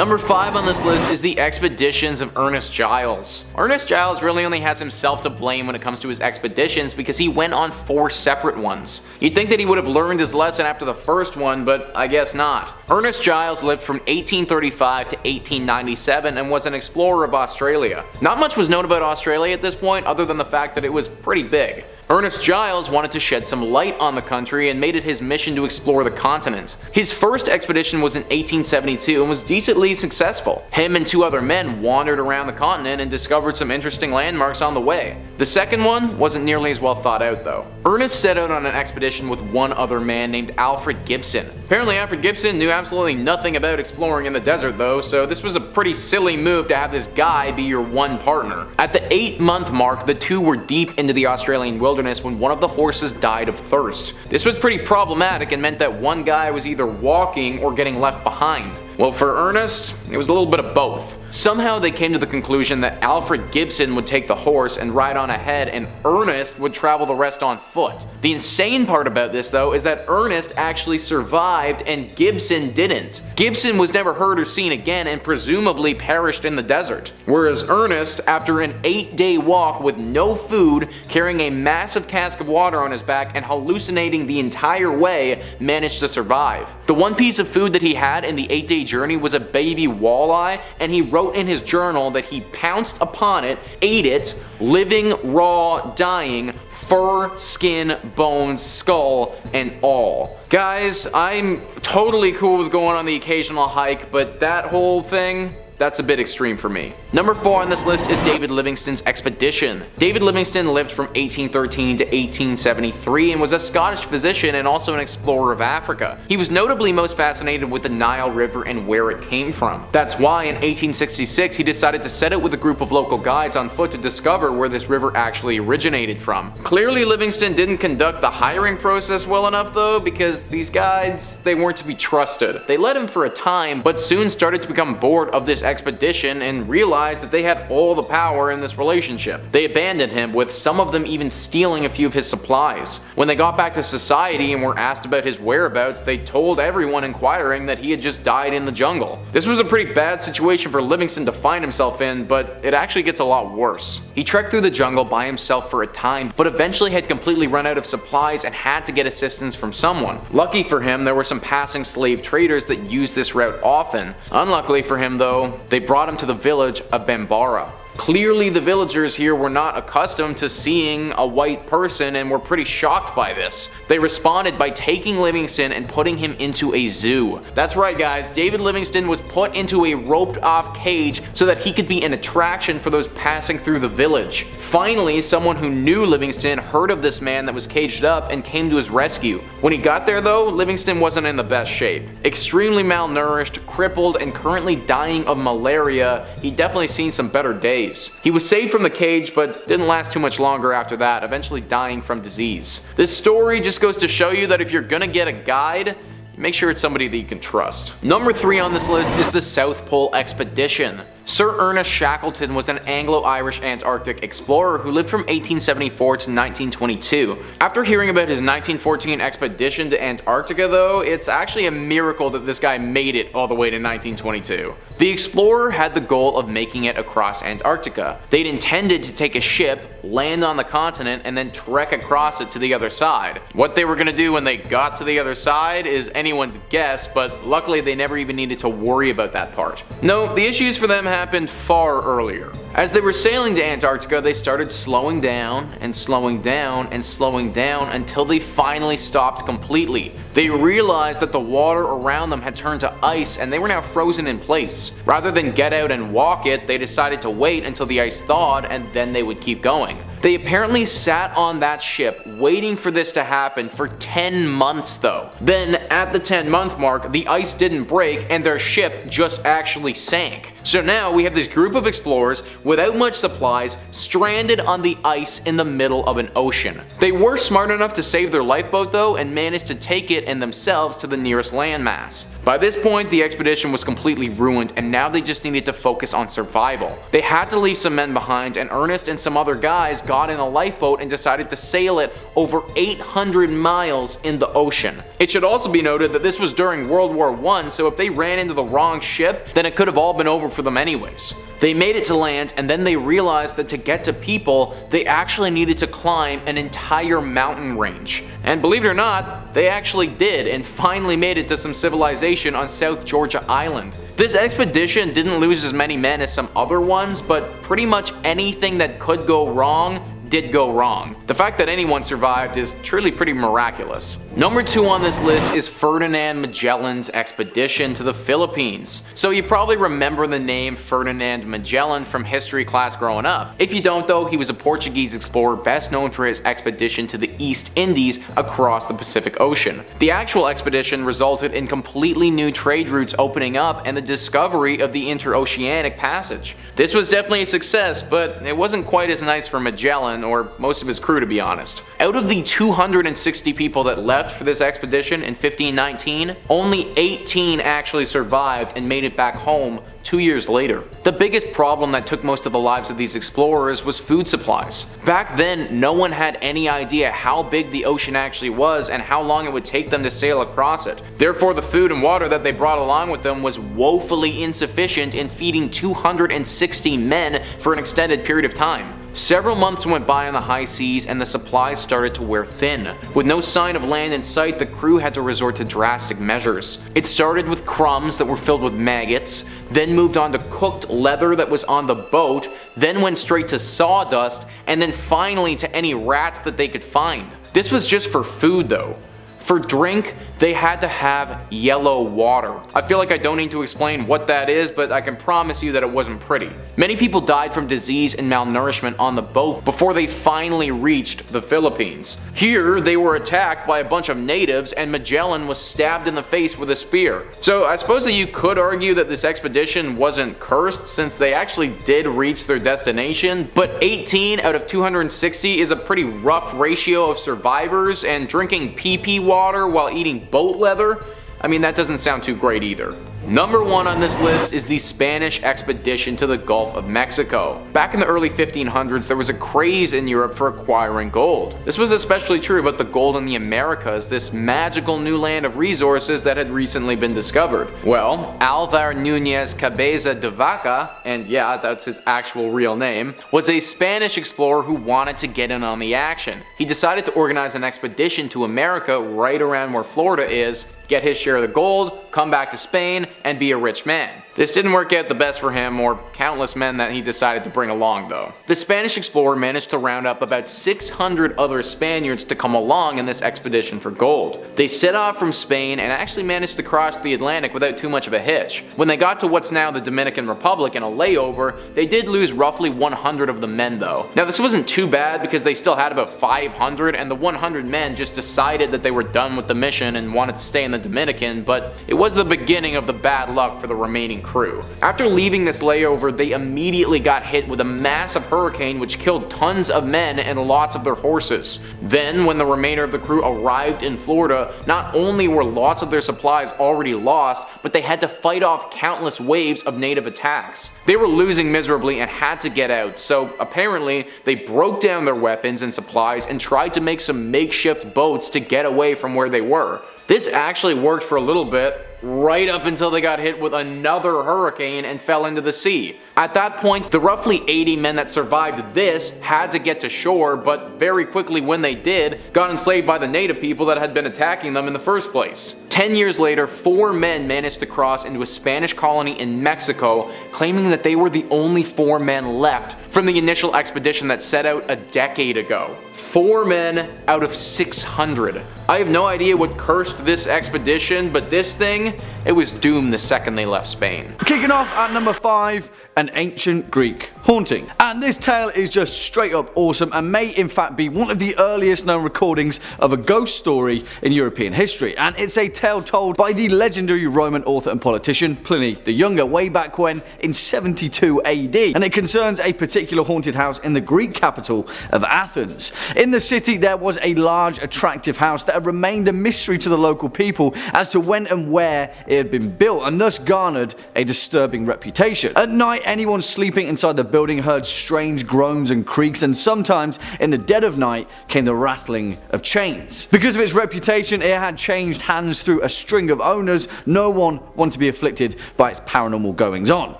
Number 5 on this list is the expeditions of Ernest Giles. Ernest Giles really only has himself to blame when it comes to his expeditions because he went on 4 separate ones. You'd think that he would have learned his lesson after the first one, but I guess not. Ernest Giles lived from 1835 to 1897 and was an explorer of Australia. Not much was known about Australia at this point other than the fact that it was pretty big. Ernest Giles wanted to shed some light on the country and made it his mission to explore the continent. His first expedition was in 1872 and was decently successful. Him and 2 other men wandered around the continent and discovered some interesting landmarks on the way. The second one wasn't nearly as well thought out though. Ernest set out on an expedition with 1 other man named Alfred Gibson. Apparently Alfred Gibson knew absolutely nothing about exploring in the desert though, so this was a pretty silly move to have this guy be your one partner. At the 8-month mark, the 2 were deep into the Australian wilderness when one of the horses died of thirst. This was pretty problematic and meant that one guy was either walking or getting left behind. Well, for Ernest, it was a little bit of both. Somehow they came to the conclusion that Alfred Gibson would take the horse and ride on ahead and Ernest would travel the rest on foot. The insane part about this though is that Ernest actually survived and Gibson didn't. Gibson was never heard or seen again and presumably perished in the desert. Whereas Ernest, after an 8-day walk with no food, carrying a massive cask of water on his back and hallucinating the entire way, managed to survive. The one piece of food that he had in the 8-day journey was a baby walleye, and he wrote in his journal that he pounced upon it, ate it, living, raw, dying, fur, skin, bones, skull, and all. Guys, I'm totally cool with going on the occasional hike, but that whole thing, that's a bit extreme for me. Number 4 on this list is David Livingston's expedition. David Livingston lived from 1813 to 1873 and was a Scottish physician and also an explorer of Africa. He was notably most fascinated with the Nile River and where it came from. That's why in 1866 he decided to set out with a group of local guides on foot to discover where this river actually originated from. Clearly Livingston didn't conduct the hiring process well enough though, because these guides, they weren't to be trusted. They led him for a time, but soon started to become bored of this expedition and realized that they had all the power in this relationship. They abandoned him, with some of them even stealing a few of his supplies. When they got back to society and were asked about his whereabouts, they told everyone inquiring that he had just died in the jungle. This was a pretty bad situation for Livingston to find himself in, but it actually gets a lot worse. He trekked through the jungle by himself for a time, but eventually had completely run out of supplies and had to get assistance from someone. Lucky for him, there were some passing slave traders that used this route often. Unluckily for him though, they brought him to the village of Bambara. Clearly the villagers here were not accustomed to seeing a white person and were pretty shocked by this. They responded by taking Livingston and putting him into a zoo. That's right guys, David Livingston was put into a roped off cage so that he could be an attraction for those passing through the village. Finally, someone who knew Livingston heard of this man that was caged up and came to his rescue. When he got there though, Livingston wasn't in the best shape. Extremely malnourished, crippled, and currently dying of malaria, he'd definitely seen some better days. He was saved from the cage, but didn't last too much longer after that, eventually dying from disease. This story just goes to show you that if you're gonna get a guide, make sure it's somebody that you can trust. Number 3 on this list is the South Pole Expedition. Sir Ernest Shackleton was an Anglo-Irish Antarctic explorer who lived from 1874 to 1922. After hearing about his 1914 expedition to Antarctica though, it's actually a miracle that this guy made it all the way to 1922. The explorer had the goal of making it across Antarctica. They'd intended to take a ship, land on the continent, and then trek across it to the other side. What they were going to do when they got to the other side is anyone's guess, but luckily they never even needed to worry about that part. No, the issues for them happened far earlier. As they were sailing to Antarctica, they started slowing down and slowing down and slowing down until they finally stopped completely. They realized that the water around them had turned to ice and they were now frozen in place. Rather than get out and walk it, they decided to wait until the ice thawed and then they would keep going. They apparently sat on that ship waiting for this to happen for 10 months though. Then at the 10-month mark, the ice didn't break and their ship just actually sank. So now we have this group of explorers without much supplies, stranded on the ice in the middle of an ocean. They were smart enough to save their lifeboat though and managed to take it and themselves to the nearest landmass. By this point, the expedition was completely ruined and now they just needed to focus on survival. They had to leave some men behind and Ernest and some other guys got in a lifeboat and decided to sail it over 800 miles in the ocean. It should also be noted that this was during World War I, so if they ran into the wrong ship, then it could have all been over for them anyways. They made it to land, and then they realized that to get to people, they actually needed to climb an entire mountain range. And believe it or not, they actually did, and finally made it to some civilization on South Georgia Island. This expedition didn't lose as many men as some other ones, but pretty much anything that could go wrong did go wrong. The fact that anyone survived is truly pretty miraculous. Number 2 on this list is Ferdinand Magellan's expedition to the Philippines. So you probably remember the name Ferdinand Magellan from history class growing up. If you don't though, he was a Portuguese explorer best known for his expedition to the East Indies across the Pacific Ocean. The actual expedition resulted in completely new trade routes opening up and the discovery of the interoceanic passage. This was definitely a success, but it wasn't quite as nice for Magellan or most of his crew, to be honest. Out of the 260 people that left for this expedition in 1519, only 18 actually survived and made it back home 2 years later. The biggest problem that took most of the lives of these explorers was food supplies. Back then, no one had any idea how big the ocean actually was and how long it would take them to sail across it. Therefore, the food and water that they brought along with them was woefully insufficient in feeding 260 men for an extended period of time. Several months went by on the high seas and the supplies started to wear thin. With no sign of land in sight, the crew had to resort to drastic measures. It started with crumbs that were filled with maggots, then moved on to cooked leather that was on the boat, then went straight to sawdust, and then finally to any rats that they could find. This was just for food though. For drink, they had to have yellow water. I feel like I don't need to explain what that is, but I can promise you that it wasn't pretty. Many people died from disease and malnourishment on the boat before they finally reached the Philippines. Here, they were attacked by a bunch of natives and Magellan was stabbed in the face with a spear. So I suppose that you could argue that this expedition wasn't cursed since they actually did reach their destination, but 18 out of 260 is a pretty rough ratio of survivors, and drinking pee-pee water while eating boat leather, I mean, that doesn't sound too great either. Number 1 on this list is the Spanish expedition to the Gulf of Mexico. Back in the early 1500s, there was a craze in Europe for acquiring gold. This was especially true about the gold in the Americas, this magical new land of resources that had recently been discovered. Well, Alvar Núñez Cabeza de Vaca, and yeah, that's his actual real name, was a Spanish explorer who wanted to get in on the action. He decided to organize an expedition to America right around where Florida is, get his share of the gold, come back to Spain, and be a rich man. This didn't work out the best for him or countless men that he decided to bring along though. The Spanish explorer managed to round up about 600 other Spaniards to come along in this expedition for gold. They set off from Spain and actually managed to cross the Atlantic without too much of a hitch. When they got to what's now the Dominican Republic in a layover, they did lose roughly 100 of the men though. Now this wasn't too bad because they still had about 500 and the 100 men just decided that they were done with the mission and wanted to stay in the Dominican, but it was the beginning of the bad luck for the remaining crew. After leaving this layover, they immediately got hit with a massive hurricane which killed tons of men and lots of their horses. Then, when the remainder of the crew arrived in Florida, not only were lots of their supplies already lost, but they had to fight off countless waves of native attacks. They were losing miserably and had to get out, so apparently they broke down their weapons and supplies and tried to make some makeshift boats to get away from where they were. This actually worked for a little bit, right up until they got hit with another hurricane and fell into the sea. At that point, the roughly 80 men that survived this had to get to shore, but very quickly when they did, got enslaved by the native people that had been attacking them in the first place. 10 years later, 4 men managed to cross into a Spanish colony in Mexico, claiming that they were the only 4 men left from the initial expedition that set out a decade ago. 4 men out of 600. I have no idea what cursed this expedition, but this thing, it was doomed the second they left Spain. Kicking off at number 5, an ancient Greek haunting. And this tale is just straight up awesome and may in fact be one of the earliest known recordings of a ghost story in European history. And it's a tale told by the legendary Roman author and politician Pliny the Younger way back when in 72 AD. And it concerns a particular haunted house in the Greek capital of Athens. In the city there was a large attractive house that had remained a mystery to the local people as to when and where it had been built, and thus garnered a disturbing reputation. At night, anyone sleeping inside the building heard strange groans and creaks, and sometimes in the dead of night came the rattling of chains. Because of its reputation, it had changed hands through a string of owners. No one wanted to be afflicted by its paranormal goings on.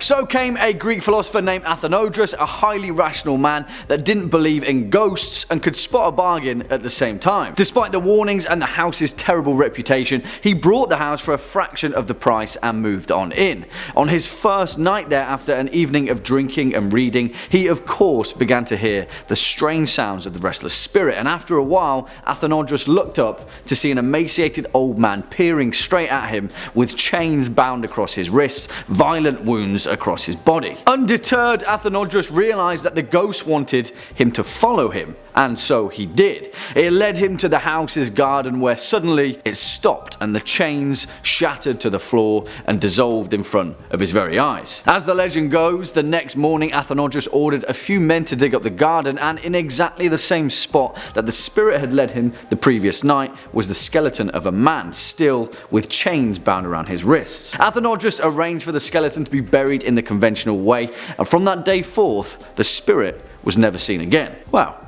So came a Greek philosopher named Athenodrus, a highly rational man that didn't believe in ghosts and could spot a bargain at the same time. Despite the warnings and the house's terrible reputation, he brought the house for a fraction of the price and moved on in. On his first night there, after an evening of drinking and reading, he of course began to hear the strange sounds of the restless spirit, and after a while Athenodrus looked up to see an emaciated old man peering straight at him with chains bound across his wrists, violent wounds across his body. Undeterred, Athenodrus realized that the ghost wanted him to follow him, and so he did. It led him to the house's garden, where suddenly it stopped and the chains shattered to the floor and dissolved in front of his very eyes. As the legend goes, the next morning Athenodrus ordered a few men to dig up the garden, and in exactly the same spot that the spirit had led him the previous night was the skeleton of a man, still with chains bound around his wrists. Athenodrus arranged for the skeleton to be buried in the conventional way, and from that day forth, the spirit was never seen again. Wow.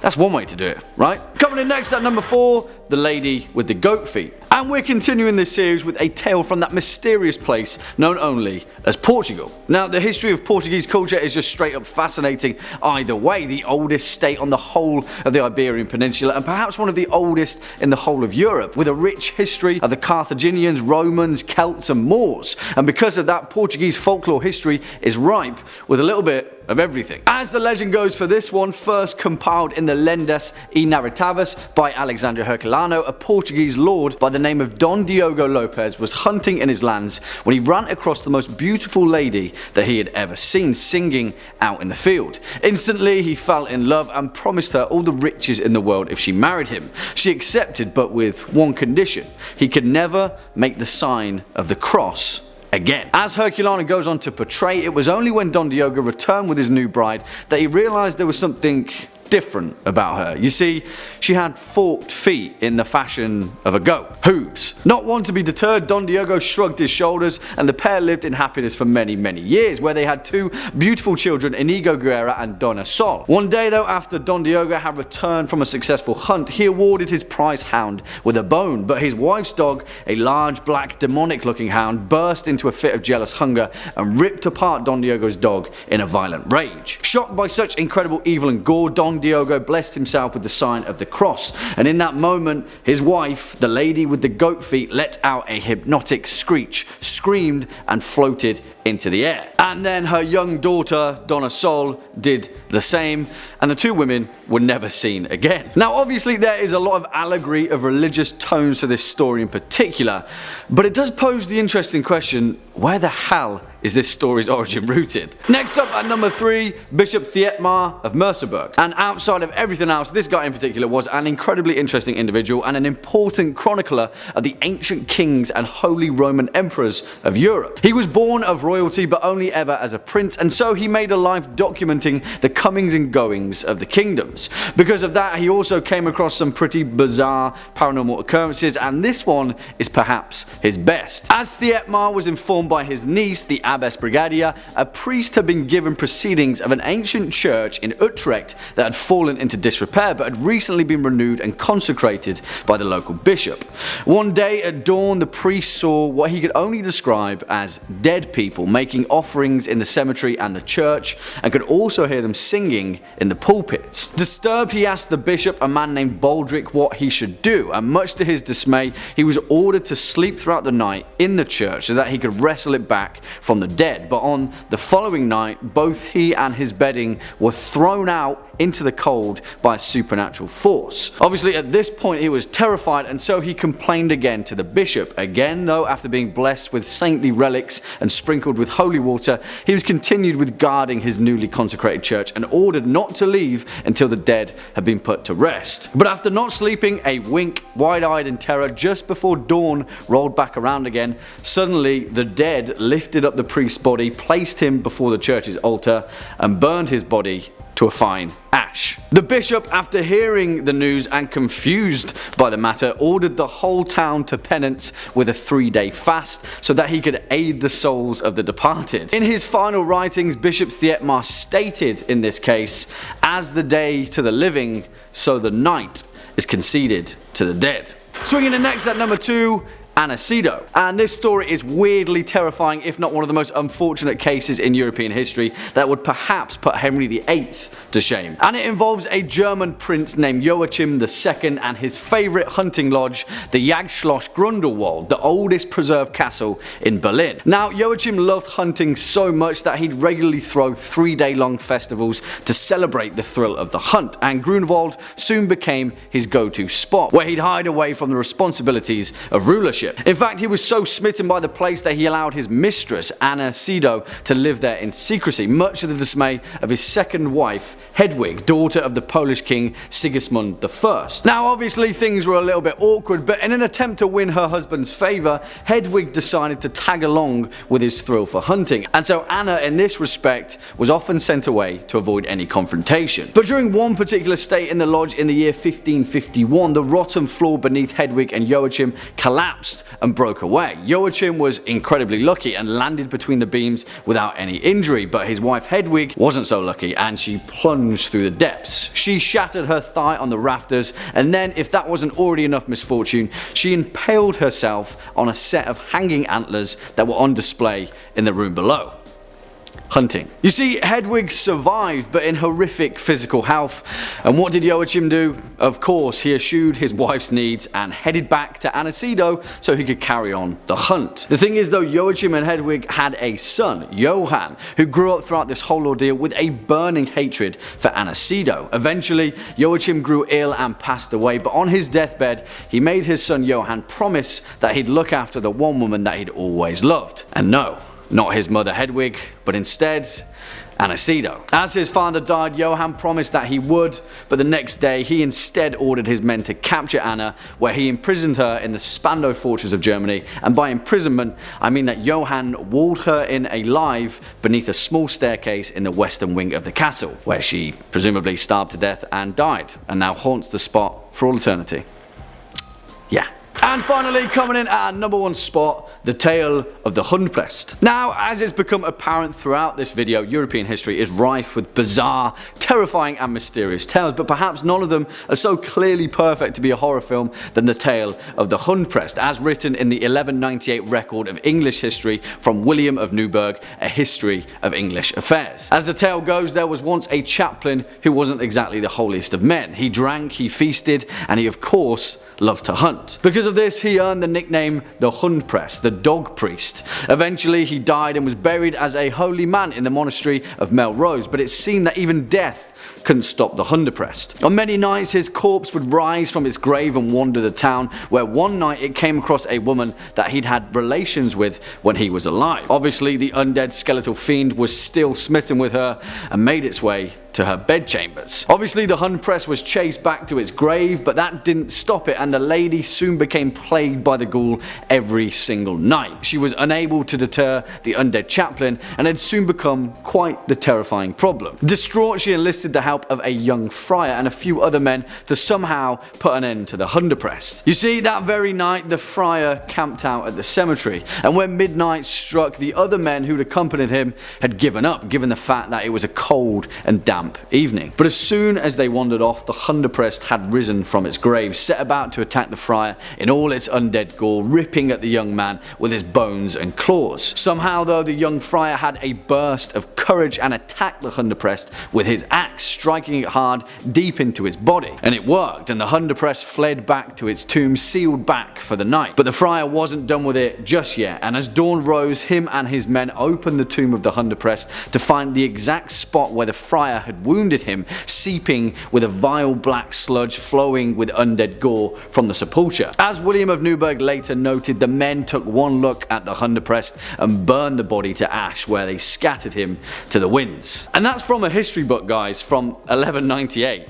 That's one way to do it, right? Coming in next at number 4, The Lady with the Goat Feet. And we're continuing this series with a tale from that mysterious place known only as Portugal. Now, the history of Portuguese culture is just straight up fascinating either way. The oldest state on the whole of the Iberian Peninsula, and perhaps one of the oldest in the whole of Europe, with a rich history of the Carthaginians, Romans, Celts and Moors. And because of that, Portuguese folklore history is ripe with a little bit of everything. As the legend goes for this one, first compiled in the Lendas e Narrativas by Alexandre Herculano, a Portuguese lord by the name of Don Diogo Lopes was hunting in his lands when he ran across the most beautiful lady that he had ever seen singing out in the field. Instantly he fell in love and promised her all the riches in the world if she married him. She accepted, but with one condition: he could never make the sign of the cross again. As Herculano goes on to portray, it was only when Don Diogo returned with his new bride that he realized there was something different about her. You see, she had forked feet in the fashion of a goat. Hooves. Not one to be deterred, Don Diogo shrugged his shoulders, and the pair lived in happiness for many, many years, where they had 2 beautiful children, Inigo Guerra and Dona Sol. One day though, after Don Diogo had returned from a successful hunt, he awarded his prize hound with a bone, but his wife's dog, a large black demonic looking hound, burst into a fit of jealous hunger and ripped apart Don Diogo's dog in a violent rage. Shocked by such incredible evil and gore, Don Diogo blessed himself with the sign of the cross, and in that moment his wife, the lady with the goat feet, let out a hypnotic screech, screamed and floated into the air. And then her young daughter, Dona Sol, did the same, and the 2 women were never seen again. Now obviously there is a lot of allegory of religious tones to this story in particular, but it does pose the interesting question, where the hell is this story's origin rooted? Next up at number 3, Bishop Thietmar of Merseburg. And outside of everything else, this guy in particular was an incredibly interesting individual and an important chronicler of the ancient kings and holy Roman emperors of Europe. He was born of royalty, but only ever as a prince, and so he made a life documenting the comings and goings of the kingdoms. Because of that, he also came across some pretty bizarre paranormal occurrences, and this one is perhaps his best. As Thietmar was informed by his niece, the Abbess Brigadia, a priest had been given proceedings of an ancient church in Utrecht that had fallen into disrepair but had recently been renewed and consecrated by the local bishop. One day at dawn, the priest saw what he could only describe as dead people making offerings in the cemetery and the church, and could also hear them singing in the pulpits. Disturbed, he asked the bishop, a man named Baldric, what he should do, and much to his dismay, he was ordered to sleep throughout the night in the church so that he could wrestle it back from the dead. But on the following night, both he and his bedding were thrown out into the cold by a supernatural force. Obviously at this point he was terrified, and so he complained again to the bishop. Again though, after being blessed with saintly relics and sprinkled with holy water, he was continued with guarding his newly consecrated church and ordered not to leave until the dead had been put to rest. But after not sleeping a wink, wide-eyed in terror, just before dawn rolled back around again, suddenly the dead lifted up the priest's body, placed him before the church's altar, and burned his body to a fine ash. The bishop, after hearing the news and confused by the matter, ordered the whole town to penance with a 3-day fast so that he could aid the souls of the departed. In his final writings, Bishop Thietmar stated in this case, "As the day to the living, so the night is conceded to the dead." Swinging in next at number 2, Aniceto. And this story is weirdly terrifying, if not one of the most unfortunate cases in European history that would perhaps put Henry VIII to shame. And it involves a German prince named Joachim II and his favourite hunting lodge, the Jagdschloss Grundelwald, the oldest preserved castle in Berlin. Now, Joachim loved hunting so much that he'd regularly throw 3-day-long festivals to celebrate the thrill of the hunt, and Grunwald soon became his go-to spot, where he'd hide away from the responsibilities of rulership. In fact, he was so smitten by the place that he allowed his mistress, Aniceto, to live there in secrecy, much to the dismay of his second wife, Hedwig, daughter of the Polish king Sigismund I. Now, obviously things were a little bit awkward, but in an attempt to win her husband's favour, Hedwig decided to tag along with his thrill for hunting, and so Anna in this respect was often sent away to avoid any confrontation. But during one particular stay in the lodge in the year 1551, the rotten floor beneath Hedwig and Joachim collapsed and broke away. Joachim was incredibly lucky and landed between the beams without any injury, but his wife Hedwig wasn't so lucky and she plunged through the depths. She shattered her thigh on the rafters, and then, if that wasn't already enough misfortune, she impaled herself on a set of hanging antlers that were on display in the room below. Hunting. You see, Hedwig survived, but in horrific physical health. And what did Joachim do? Of course, he eschewed his wife's needs and headed back to Aniceto so he could carry on the hunt. The thing is though, Joachim and Hedwig had a son, Johann, who grew up throughout this whole ordeal with a burning hatred for Aniceto. Eventually, Joachim grew ill and passed away, but on his deathbed, he made his son Johann promise that he'd look after the one woman that he'd always loved. And no, not his mother Hedwig, but instead Aniceto. As his father died, Johann promised that he would, but the next day he instead ordered his men to capture Anna, where he imprisoned her in the Spandau fortress of Germany, and by imprisonment I mean that Johann walled her in alive beneath a small staircase in the western wing of the castle, where she presumably starved to death and died, and now haunts the spot for all eternity. Yeah. And finally, coming in at our number 1 spot, the tale of the Hun Press. Now, as it's become apparent throughout this video, European history is rife with bizarre, terrifying and mysterious tales, but perhaps none of them are so clearly perfect to be a horror film than the tale of the Hun Press, as written in the 1198 record of English history from William of Newburgh, A History of English Affairs. As the tale goes, there was once a chaplain who wasn't exactly the holiest of men. He drank, he feasted, and he of course loved to hunt. Because of this, he earned the nickname the Hun Press, the dog priest. Eventually he died and was buried as a holy man in the monastery of Melrose, but it seemed that even death couldn't stop the Hun Press. On many nights his corpse would rise from its grave and wander the town, where one night it came across a woman that he'd had relations with when he was alive. Obviously the undead skeletal fiend was still smitten with her and made its way to her bedchambers. Obviously the Hun Press was chased back to its grave, but that didn't stop it, and the lady soon became plagued by the ghoul every single night. She was unable to deter the undead chaplain and had soon become quite the terrifying problem. Distraught, she enlisted the help of a young friar and a few other men to somehow put an end to the Hun Press. You see, that very night the friar camped out at the cemetery, and when midnight struck, the other men who'd accompanied him had given up, given the fact that it was a cold and damp evening. But as soon as they wandered off, the Hun Press had risen from its grave, set about to attack the friar in all its undead gore, ripping at the young man with his bones and claws. Somehow though, the young friar had a burst of courage and attacked the Hun Press with his axe, striking it hard deep into his body. And it worked, and the Hun Press fled back to its tomb, sealed back for the night. But the friar wasn't done with it just yet, and as dawn rose, him and his men opened the tomb of the Hun Press to find the exact spot where the friar had wounded him, seeping with a vile black sludge flowing with undead gore from the sepulchre. As William of Newburgh later noted, the men took one look at the Hun Press and burned the body to ash, where they scattered him to the winds. And that's from a history book, guys, from 1198.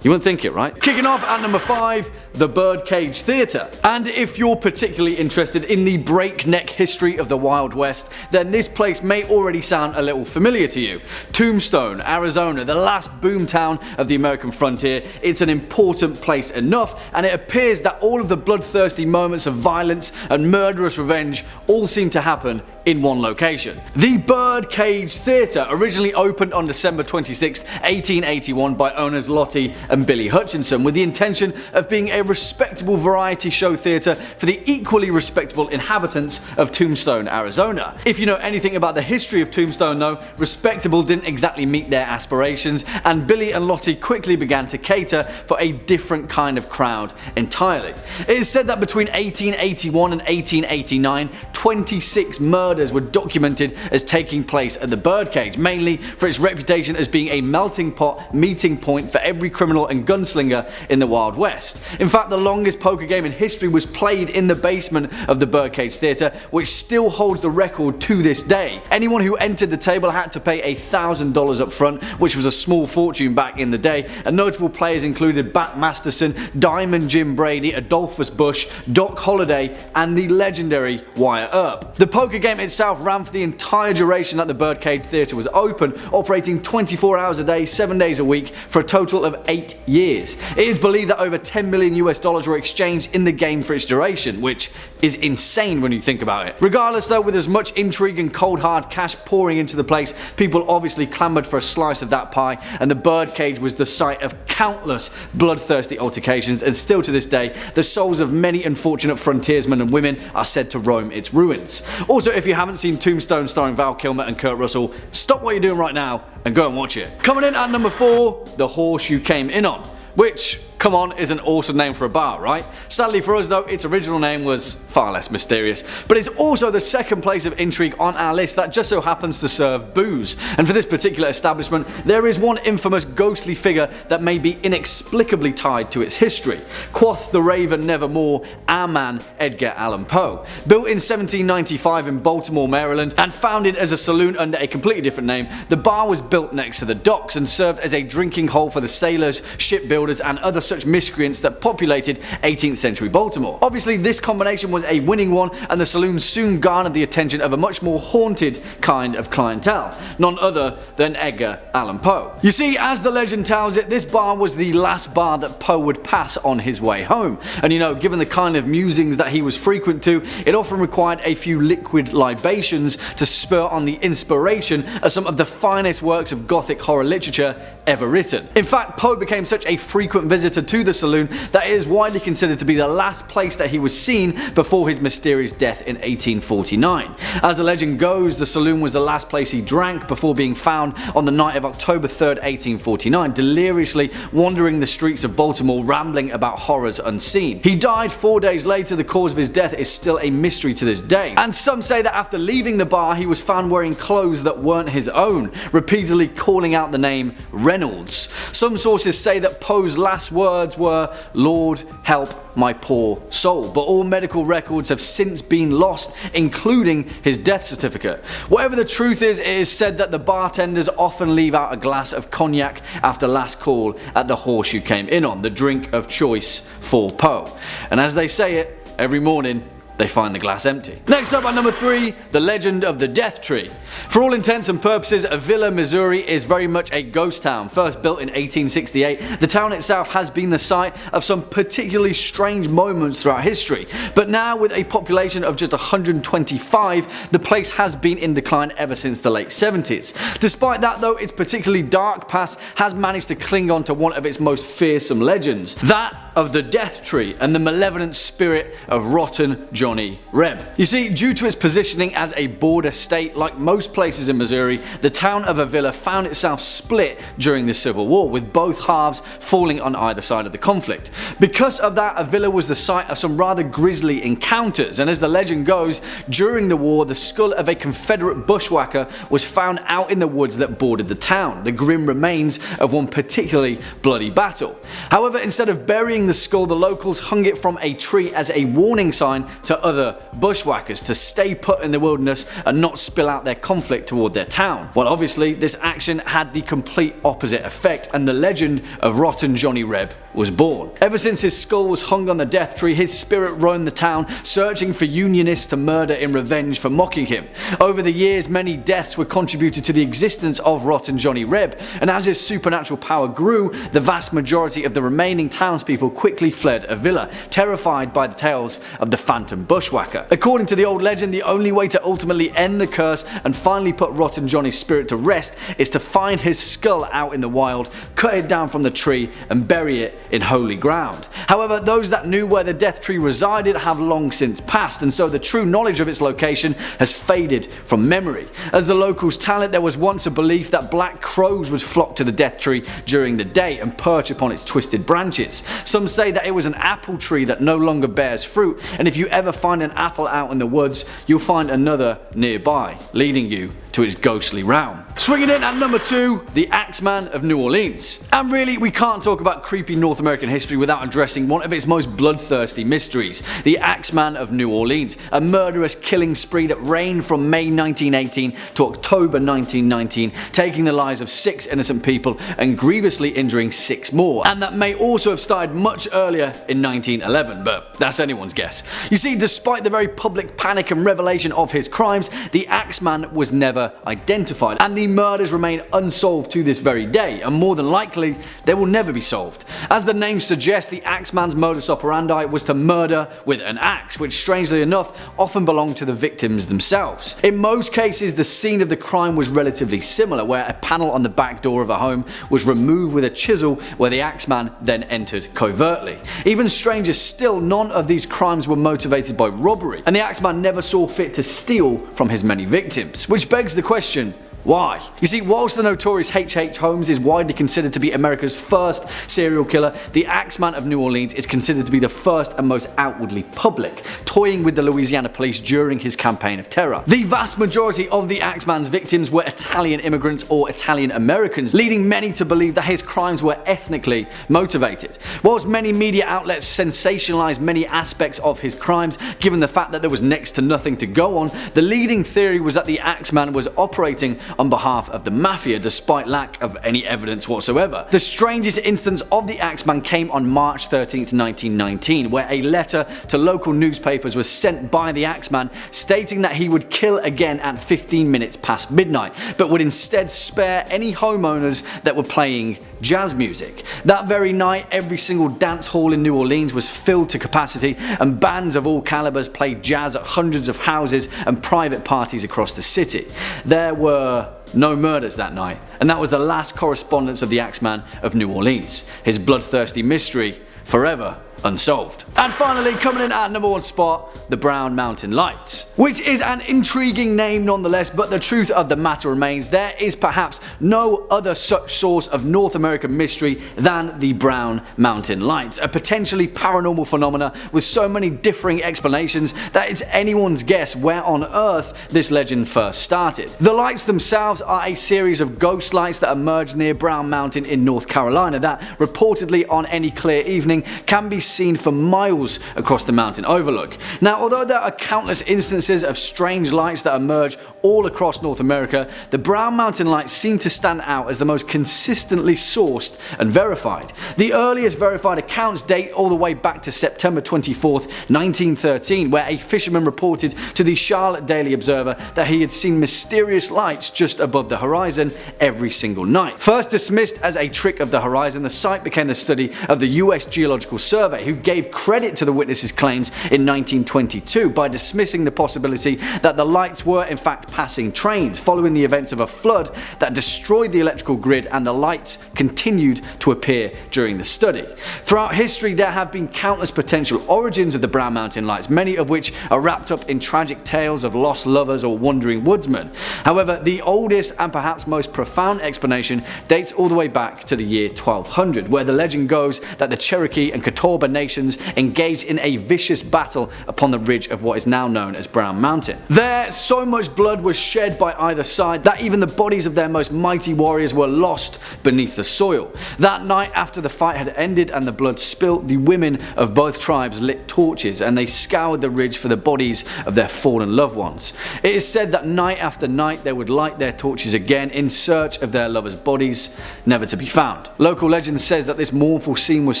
You wouldn't think it, right? Kicking off at number 5, the Birdcage Theatre. And if you're particularly interested in the breakneck history of the Wild West, then this place may already sound a little familiar to you. Tombstone, Arizona, the last boomtown of the American frontier. It's an important place enough, and it appears that all of the bloodthirsty moments of violence and murderous revenge all seem to happen in one location. The Birdcage Theatre originally opened on December 26, 1881 by owners Lottie and Billy Hutchinson, with the intention of being a respectable variety show theatre for the equally respectable inhabitants of Tombstone, Arizona. If you know anything about the history of Tombstone though, respectable didn't exactly meet their aspirations, and Billy and Lottie quickly began to cater for a different kind of crowd entirely. It is said that between 1881 and 1889, 26 murders were documented as taking place at the Birdcage, mainly for its reputation as being a melting pot meeting point for every criminal and gunslinger in the Wild West. In fact, the longest poker game in history was played in the basement of the Birdcage Theatre, which still holds the record to this day. Anyone who entered the table had to pay $1,000 up front, which was a small fortune back in the day, and notable players included Bat Masterson, Diamond Jim Brady, Adolphus Bush, Doc Holliday, and the legendary Wyatt Earp. The poker game itself ran for the entire duration that the Birdcage Theatre was open, operating 24 hours a day, 7 days a week, for a total of 8 years. It is believed that over $10 million were exchanged in the game for its duration, which is insane when you think about it. Regardless though, with as much intrigue and cold hard cash pouring into the place, people obviously clamoured for a slice of that pie, and the Birdcage was the site of countless bloodthirsty altercations, and still to this day, the souls of many unfortunate frontiersmen and women are said to roam its ruins. Also, if you haven't seen Tombstone starring Val Kilmer and Kurt Russell, stop what you're doing right now and go and watch it. Coming in at number 4, The Horse You Came In On, which, come on, is an awesome name for a bar, right? Sadly for us though, its original name was far less mysterious, but it's also the second place of intrigue on our list that just so happens to serve booze. And for this particular establishment, there is one infamous ghostly figure that may be inexplicably tied to its history. Quoth the Raven Nevermore, our man Edgar Allan Poe. Built in 1795 in Baltimore, Maryland, and founded as a saloon under a completely different name, the bar was built next to the docks and served as a drinking hole for the sailors, shipbuilders, and other such miscreants that populated 18th century Baltimore. Obviously this combination was a winning one, and the saloon soon garnered the attention of a much more haunted kind of clientele, none other than Edgar Allan Poe. You see, as the legend tells it, this bar was the last bar that Poe would pass on his way home, and you know, given the kind of musings that he was frequent to, it often required a few liquid libations to spur on the inspiration of some of the finest works of gothic horror literature ever written. In fact, Poe became such a frequent visitor to the saloon that it is widely considered to be the last place that he was seen before his mysterious death in 1849. As the legend goes, the saloon was the last place he drank before being found on the night of October 3rd, 1849, deliriously wandering the streets of Baltimore rambling about horrors unseen. He died 4 days later. The cause of his death is still a mystery to this day, and some say that after leaving the bar he was found wearing clothes that weren't his own, repeatedly calling out the name Reynolds. Some sources say that Poe's last words were, "Lord, help my poor soul," but all medical records have since been lost, including his death certificate. Whatever the truth is, it is said that the bartenders often leave out a glass of cognac after last call at the Horse You Came In On, the drink of choice for Poe. And as they say it, every morning they find the glass empty. Next up at number 3, the legend of the Death Tree. For all intents and purposes, Avila, Missouri is very much a ghost town. First built in 1868, the town itself has been the site of some particularly strange moments throughout history. But now, with a population of just 125, the place has been in decline ever since the late 70s. Despite that though, its particularly dark past has managed to cling on to one of its most fearsome legends, that of the Death Tree and the malevolent spirit of rotten Johnny Reb. You see, due to its positioning as a border state, like most places in Missouri, the town of Avila found itself split during the Civil War, with both halves falling on either side of the conflict. Because of that, Avila was the site of some rather grisly encounters, and as the legend goes, during the war, the skull of a Confederate bushwhacker was found out in the woods that bordered the town, the grim remains of one particularly bloody battle. However, instead of burying the skull, the locals hung it from a tree as a warning sign to other bushwhackers to stay put in the wilderness and not spill out their conflict toward their town. Well, obviously, this action had the complete opposite effect, and the legend of Rotten Johnny Reb was born. Ever since his skull was hung on the death tree, his spirit roamed the town, searching for Unionists to murder in revenge for mocking him. Over the years, many deaths were contributed to the existence of Rotten Johnny Reb, and as his supernatural power grew, the vast majority of the remaining townspeople quickly fled Avila, terrified by the tales of the phantom bushwhacker. According to the old legend, the only way to ultimately end the curse and finally put Rotten Johnny's spirit to rest is to find his skull out in the wild, cut it down from the tree, and bury it in holy ground. However, those that knew where the death tree resided have long since passed, and so the true knowledge of its location has faded from memory. As the locals tell it, there was once a belief that black crows would flock to the death tree during the day and perch upon its twisted branches. Some say that it was an apple tree that no longer bears fruit, and if you ever find an apple out in the woods, you'll find another nearby, leading you to its ghostly realm. Swinging in at number 2, the Axeman of New Orleans. And really, we can't talk about creepy North American history without addressing one of its most bloodthirsty mysteries, the Axeman of New Orleans, a murderous killing spree that reigned from May 1918 to October 1919, taking the lives of 6 innocent people and grievously injuring 6 more, and that may also have started much earlier in 1911, but that's anyone's guess. You see, despite the very public panic and revelation of his crimes, the Axeman was never identified, and the murders remain unsolved to this very day, and more than likely they will never be solved. As the name suggests, the Axeman's modus operandi was to murder with an axe, which strangely enough often belonged to the victims themselves. In most cases, the scene of the crime was relatively similar, where a panel on the back door of a home was removed with a chisel, where the Axeman then entered covertly. Even stranger still, none of these crimes were motivated by robbery, and the Axeman never saw fit to steal from his many victims, which begs the question, why? You see, whilst the notorious H.H. Holmes is widely considered to be America's first serial killer, the Axeman of New Orleans is considered to be the first and most outwardly public, toying with the Louisiana police during his campaign of terror. The vast majority of the Axeman's victims were Italian immigrants or Italian Americans, leading many to believe that his crimes were ethnically motivated. Whilst many media outlets sensationalized many aspects of his crimes, given the fact that there was next to nothing to go on, the leading theory was that the Axeman was operating on behalf of the mafia, despite lack of any evidence whatsoever. The strangest instance of the Axeman came on March 13th, 1919, where a letter to local newspapers was sent by the Axeman stating that he would kill again at 15 minutes past midnight, but would instead spare any homeowners that were playing jazz music. That very night, every single dance hall in New Orleans was filled to capacity, and bands of all calibers played jazz at hundreds of houses and private parties across the city. There were no murders that night, and that was the last correspondence of the Axeman of New Orleans. His bloodthirsty mystery forever unsolved. And finally, coming in at number 1 spot, the Brown Mountain Lights, which is an intriguing name nonetheless, but the truth of the matter remains there is perhaps no other such source of North American mystery than the Brown Mountain Lights, a potentially paranormal phenomena with so many differing explanations that it's anyone's guess where on earth this legend first started. The lights themselves are a series of ghost lights that emerge near Brown Mountain in North Carolina that reportedly on any clear evening can be seen for miles across the mountain overlook. Now, although there are countless instances of strange lights that emerge all across North America, the Brown Mountain Lights seem to stand out as the most consistently sourced and verified. The earliest verified accounts date all the way back to September 24th, 1913, where a fisherman reported to the Charlotte Daily Observer that he had seen mysterious lights just above the horizon every single night. First dismissed as a trick of the horizon, the site became the study of the US Geological Survey, who gave credit to the witnesses' claims in 1922 by dismissing the possibility that the lights were in fact passing trains following the events of a flood that destroyed the electrical grid, and the lights continued to appear during the study. Throughout history, there have been countless potential origins of the Brown Mountain Lights, many of which are wrapped up in tragic tales of lost lovers or wandering woodsmen. However, the oldest and perhaps most profound explanation dates all the way back to the year 1200, where the legend goes that the Cherokee and Catawba tougher nations engaged in a vicious battle upon the ridge of what is now known as Brown Mountain. There, so much blood was shed by either side that even the bodies of their most mighty warriors were lost beneath the soil. That night, after the fight had ended and the blood spilt, the women of both tribes lit torches and they scoured the ridge for the bodies of their fallen loved ones. It is said that night after night they would light their torches again in search of their lovers' bodies, never to be found. Local legend says that this mournful scene was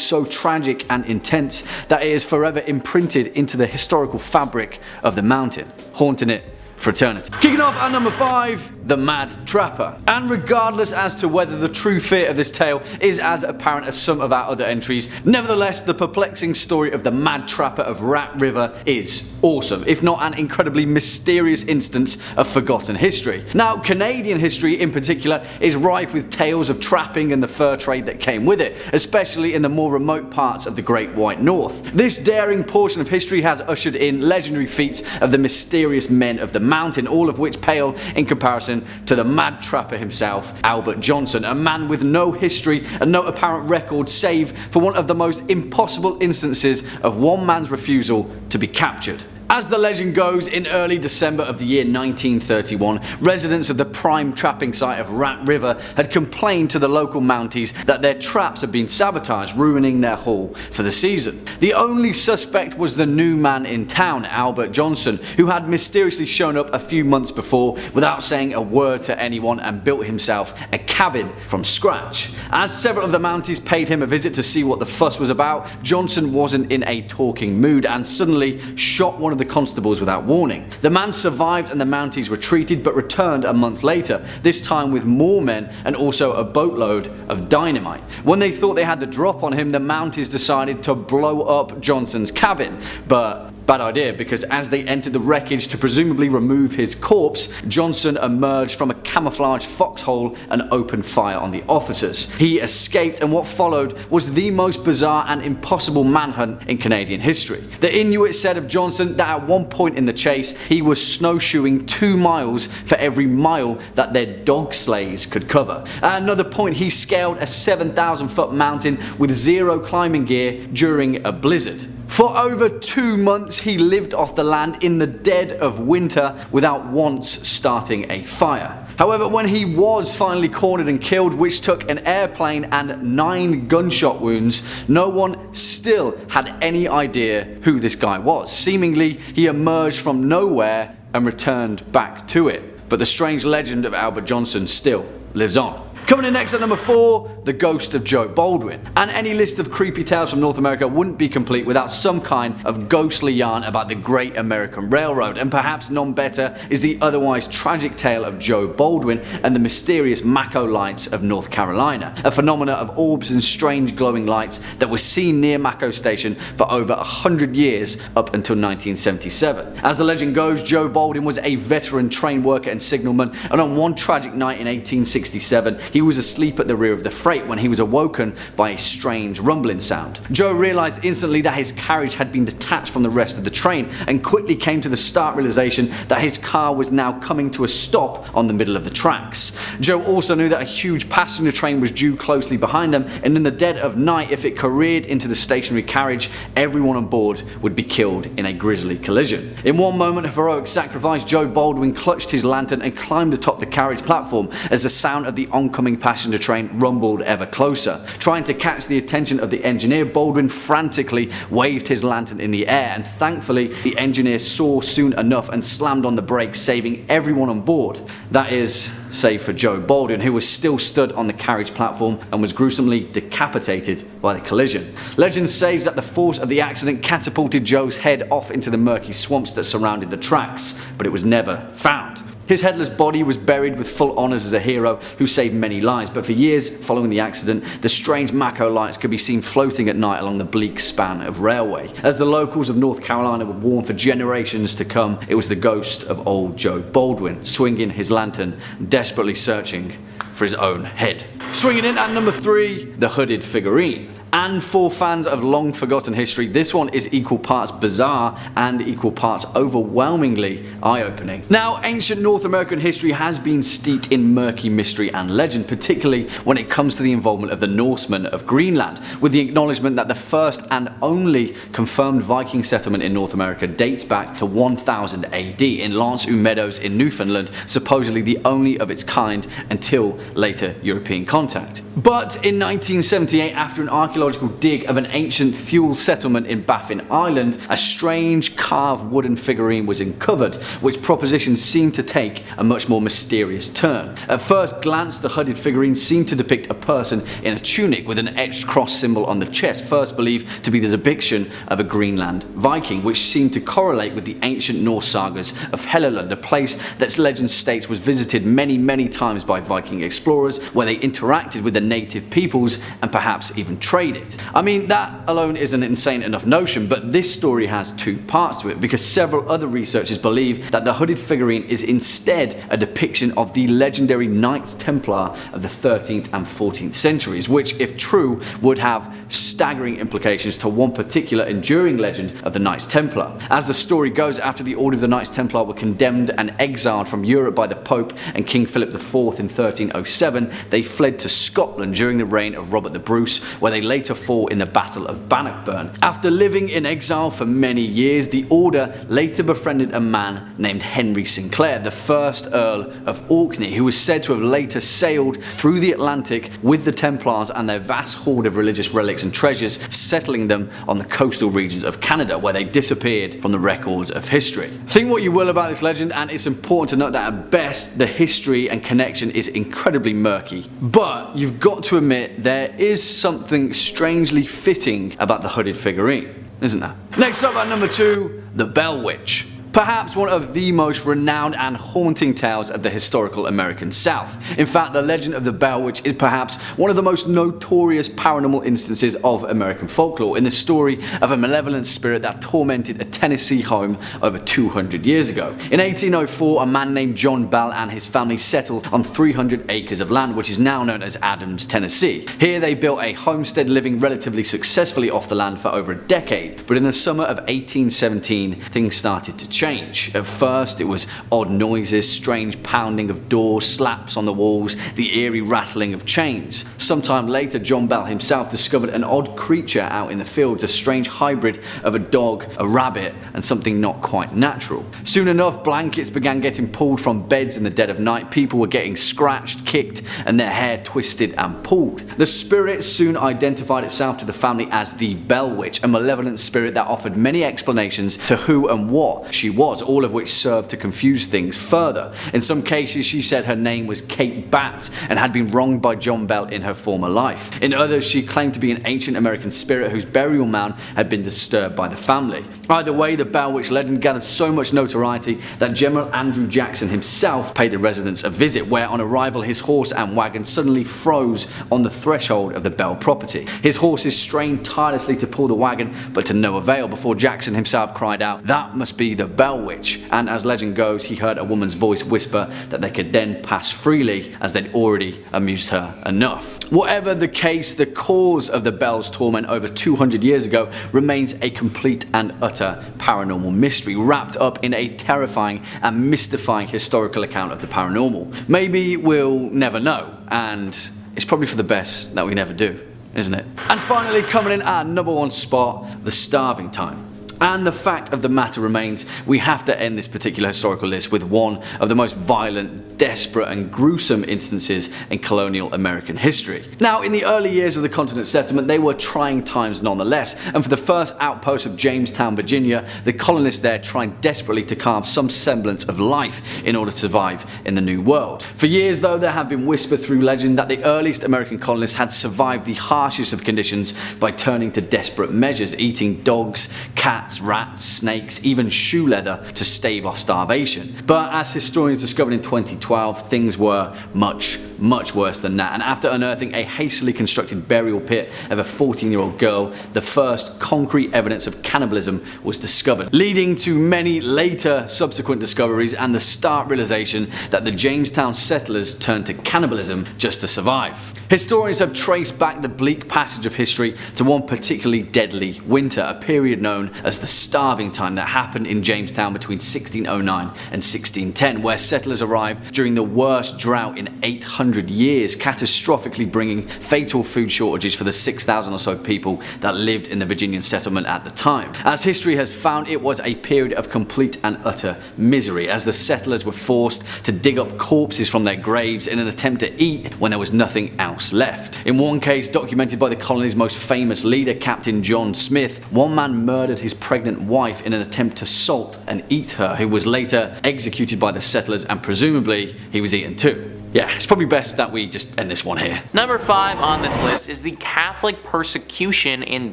so tragic and intense that it is forever imprinted into the historical fabric of the mountain, haunting it for eternity. Kicking off at number 5, The Mad Trapper. And regardless as to whether the true fate of this tale is as apparent as some of our other entries, nevertheless the perplexing story of the Mad Trapper of Rat River is awesome, if not an incredibly mysterious instance of forgotten history. Now, Canadian history in particular is rife with tales of trapping and the fur trade that came with it, especially in the more remote parts of the Great White North. This daring portion of history has ushered in legendary feats of the mysterious men of the mountain, all of which pale in comparison to the Mad Trapper himself, Albert Johnson, a man with no history and no apparent record save for one of the most impossible instances of one man's refusal to be captured. As the legend goes, in early December of the year 1931, residents of the prime trapping site of Rat River had complained to the local Mounties that their traps had been sabotaged, ruining their haul for the season. The only suspect was the new man in town, Albert Johnson, who had mysteriously shown up a few months before without saying a word to anyone and built himself a cabin from scratch. As several of the Mounties paid him a visit to see what the fuss was about, Johnson wasn't in a talking mood and suddenly shot one of the constables without warning. The man survived and the Mounties retreated, but returned a month later, this time with more men and also a boatload of dynamite. When they thought they had the drop on him, the Mounties decided to blow up Johnson's cabin, but bad idea, because as they entered the wreckage to presumably remove his corpse, Johnson emerged from a camouflage foxhole and opened fire on the officers. He escaped, and what followed was the most bizarre and impossible manhunt in Canadian history. The Inuit said of Johnson that at one point in the chase he was snowshoeing 2 miles for every mile that their dog sleighs could cover. At another point he scaled a 7,000-foot mountain with 0 climbing gear during a blizzard. For over 2 months he lived off the land in the dead of winter without once starting a fire. However, when he was finally cornered and killed, which took an airplane and 9 gunshot wounds, no one still had any idea who this guy was. Seemingly, he emerged from nowhere and returned back to it. But the strange legend of Albert Johnson still lives on. Coming in next at number 4, The Ghost of Joe Baldwin. And any list of creepy tales from North America wouldn't be complete without some kind of ghostly yarn about the Great American Railroad, and perhaps none better is the otherwise tragic tale of Joe Baldwin and the mysterious Mako lights of North Carolina, a phenomena of orbs and strange glowing lights that was seen near Mako Station for over 100 years up until 1977. As the legend goes, Joe Baldwin was a veteran train worker and signalman, and on one tragic night in 1867 he was asleep at the rear of the freight when he was awoken by a strange rumbling sound. Joe realized instantly that his carriage had been detached from the rest of the train and quickly came to the stark realization that his car was now coming to a stop on the middle of the tracks. Joe also knew that a huge passenger train was due closely behind them, and in the dead of night, if it careered into the stationary carriage, everyone on board would be killed in a grisly collision. In one moment of heroic sacrifice, Joe Baldwin clutched his lantern and climbed atop the carriage platform as the sound of the oncoming passenger train rumbled ever closer. Trying to catch the attention of the engineer, Baldwin frantically waved his lantern in the air, and thankfully the engineer saw soon enough and slammed on the brakes, saving everyone on board. That is, save for Joe Baldwin, who was still stood on the carriage platform and was gruesomely decapitated by the collision. Legend says that the force of the accident catapulted Joe's head off into the murky swamps that surrounded the tracks, but it was never found. His headless body was buried with full honours as a hero who saved many lives, but for years following the accident, the strange Mako lights could be seen floating at night along the bleak span of railway. As the locals of North Carolina would warn for generations to come, it was the ghost of old Joe Baldwin, swinging his lantern, desperately searching for his own head. Swinging in at number 3, The Hooded Figurine. And for fans of long forgotten history, this one is equal parts bizarre and equal parts overwhelmingly eye-opening. Now, ancient North American history has been steeped in murky mystery and legend, particularly when it comes to the involvement of the Norsemen of Greenland, with the acknowledgement that the first and only confirmed Viking settlement in North America dates back to 1000 AD in Lanceau Meadows in Newfoundland, supposedly the only of its kind until later European contact. But in 1978, after an archaeological dig of an ancient Thule settlement in Baffin Island, a strange carved wooden figurine was uncovered, which propositions seemed to take a much more mysterious turn. At first glance, the hooded figurine seemed to depict a person in a tunic with an etched cross symbol on the chest, first believed to be the depiction of a Greenland Viking, which seemed to correlate with the ancient Norse sagas of Helluland, a place that legend states was visited many times by Viking explorers, where they interacted with the native peoples and perhaps even traded. I mean, that alone is an insane enough notion, but this story has two parts to it, because several other researchers believe that the hooded figurine is instead a depiction of the legendary Knights Templar of the 13th and 14th centuries, which, if true, would have staggering implications to one particular enduring legend of the Knights Templar. As the story goes, after the Order of the Knights Templar were condemned and exiled from Europe by the Pope and King Philip IV in 1307, they fled to Scotland during the reign of Robert the Bruce, where they later fought in the Battle of Bannockburn. After living in exile for many years, the Order later befriended a man named Henry Sinclair, the first Earl of Orkney, who was said to have later sailed through the Atlantic with the Templars and their vast hoard of religious relics and treasures, settling them on the coastal regions of Canada, where they disappeared from the records of history. Think what you will about this legend, and it's important to note that at best the history and connection is incredibly murky, but you've got to admit there is something strangely fitting about the hooded figurine, isn't there? Next up at number 2, the Bell Witch. Perhaps one of the most renowned and haunting tales of the historical American South. In fact, the legend of the Bell Witch is perhaps one of the most notorious paranormal instances of American folklore, in the story of a malevolent spirit that tormented a Tennessee home over 200 years ago. In 1804, a man named John Bell and his family settled on 300 acres of land, which is now known as Adams, Tennessee. Here they built a homestead, living relatively successfully off the land for over a decade, but in the summer of 1817, things started to change. At first, it was odd noises, strange pounding of doors, slaps on the walls, the eerie rattling of chains. Sometime later, John Bell himself discovered an odd creature out in the fields, a strange hybrid of a dog, a rabbit, and something not quite natural. Soon enough, blankets began getting pulled from beds in the dead of night, people were getting scratched, kicked, and their hair twisted and pulled. The spirit soon identified itself to the family as the Bell Witch, a malevolent spirit that offered many explanations to who and what she was, all of which served to confuse things further. In some cases, she said her name was Kate Bat and had been wronged by John Bell in her former life. In others, she claimed to be an ancient American spirit whose burial mound had been disturbed by the family. Either way, the Bell Witch legend gathered so much notoriety that General Andrew Jackson himself paid the residents a visit, where on arrival his horse and wagon suddenly froze on the threshold of the Bell property. His horses strained tirelessly to pull the wagon, but to no avail, before Jackson himself cried out, "That must be the Bell Witch," and as legend goes, he heard a woman's voice whisper that they could then pass freely, as they'd already amused her enough. Whatever the case, the cause of the Bell's torment over 200 years ago remains a complete and utter paranormal mystery, wrapped up in a terrifying and mystifying historical account of the paranormal. Maybe we'll never know, and it's probably for the best that we never do, isn't it? And finally, coming in at number 1 spot, the Starving Time. And the fact of the matter remains, we have to end this particular historical list with one of the most violent, desperate and gruesome instances in colonial American history. Now, in the early years of the continent's settlement, they were trying times nonetheless, and for the first outpost of Jamestown, Virginia, the colonists there tried desperately to carve some semblance of life in order to survive in the New World. For years, though, there have been whispered through legend that the earliest American colonists had survived the harshest of conditions by turning to desperate measures, eating dogs, cats, rats, snakes, even shoe leather to stave off starvation. But as historians discovered in 2012, things were much, much worse than that, and after unearthing a hastily constructed burial pit of a 14-year-old girl, the first concrete evidence of cannibalism was discovered, leading to many later subsequent discoveries and the stark realization that the Jamestown settlers turned to cannibalism just to survive. Historians have traced back the bleak passage of history to one particularly deadly winter, a period known as the Starving Time that happened in Jamestown between 1609 and 1610, where settlers arrived during the worst drought in 800 years, catastrophically bringing fatal food shortages for the 6,000 or so people that lived in the Virginian settlement at the time. As history has found, it was a period of complete and utter misery, as the settlers were forced to dig up corpses from their graves in an attempt to eat when there was nothing else left. In one case, documented by the colony's most famous leader, Captain John Smith, one man murdered his pregnant wife in an attempt to salt and eat her, who was later executed by the settlers, and presumably he was eaten too. Yeah, it's probably best that we just end this one here. Number 5 on this list is the Catholic persecution in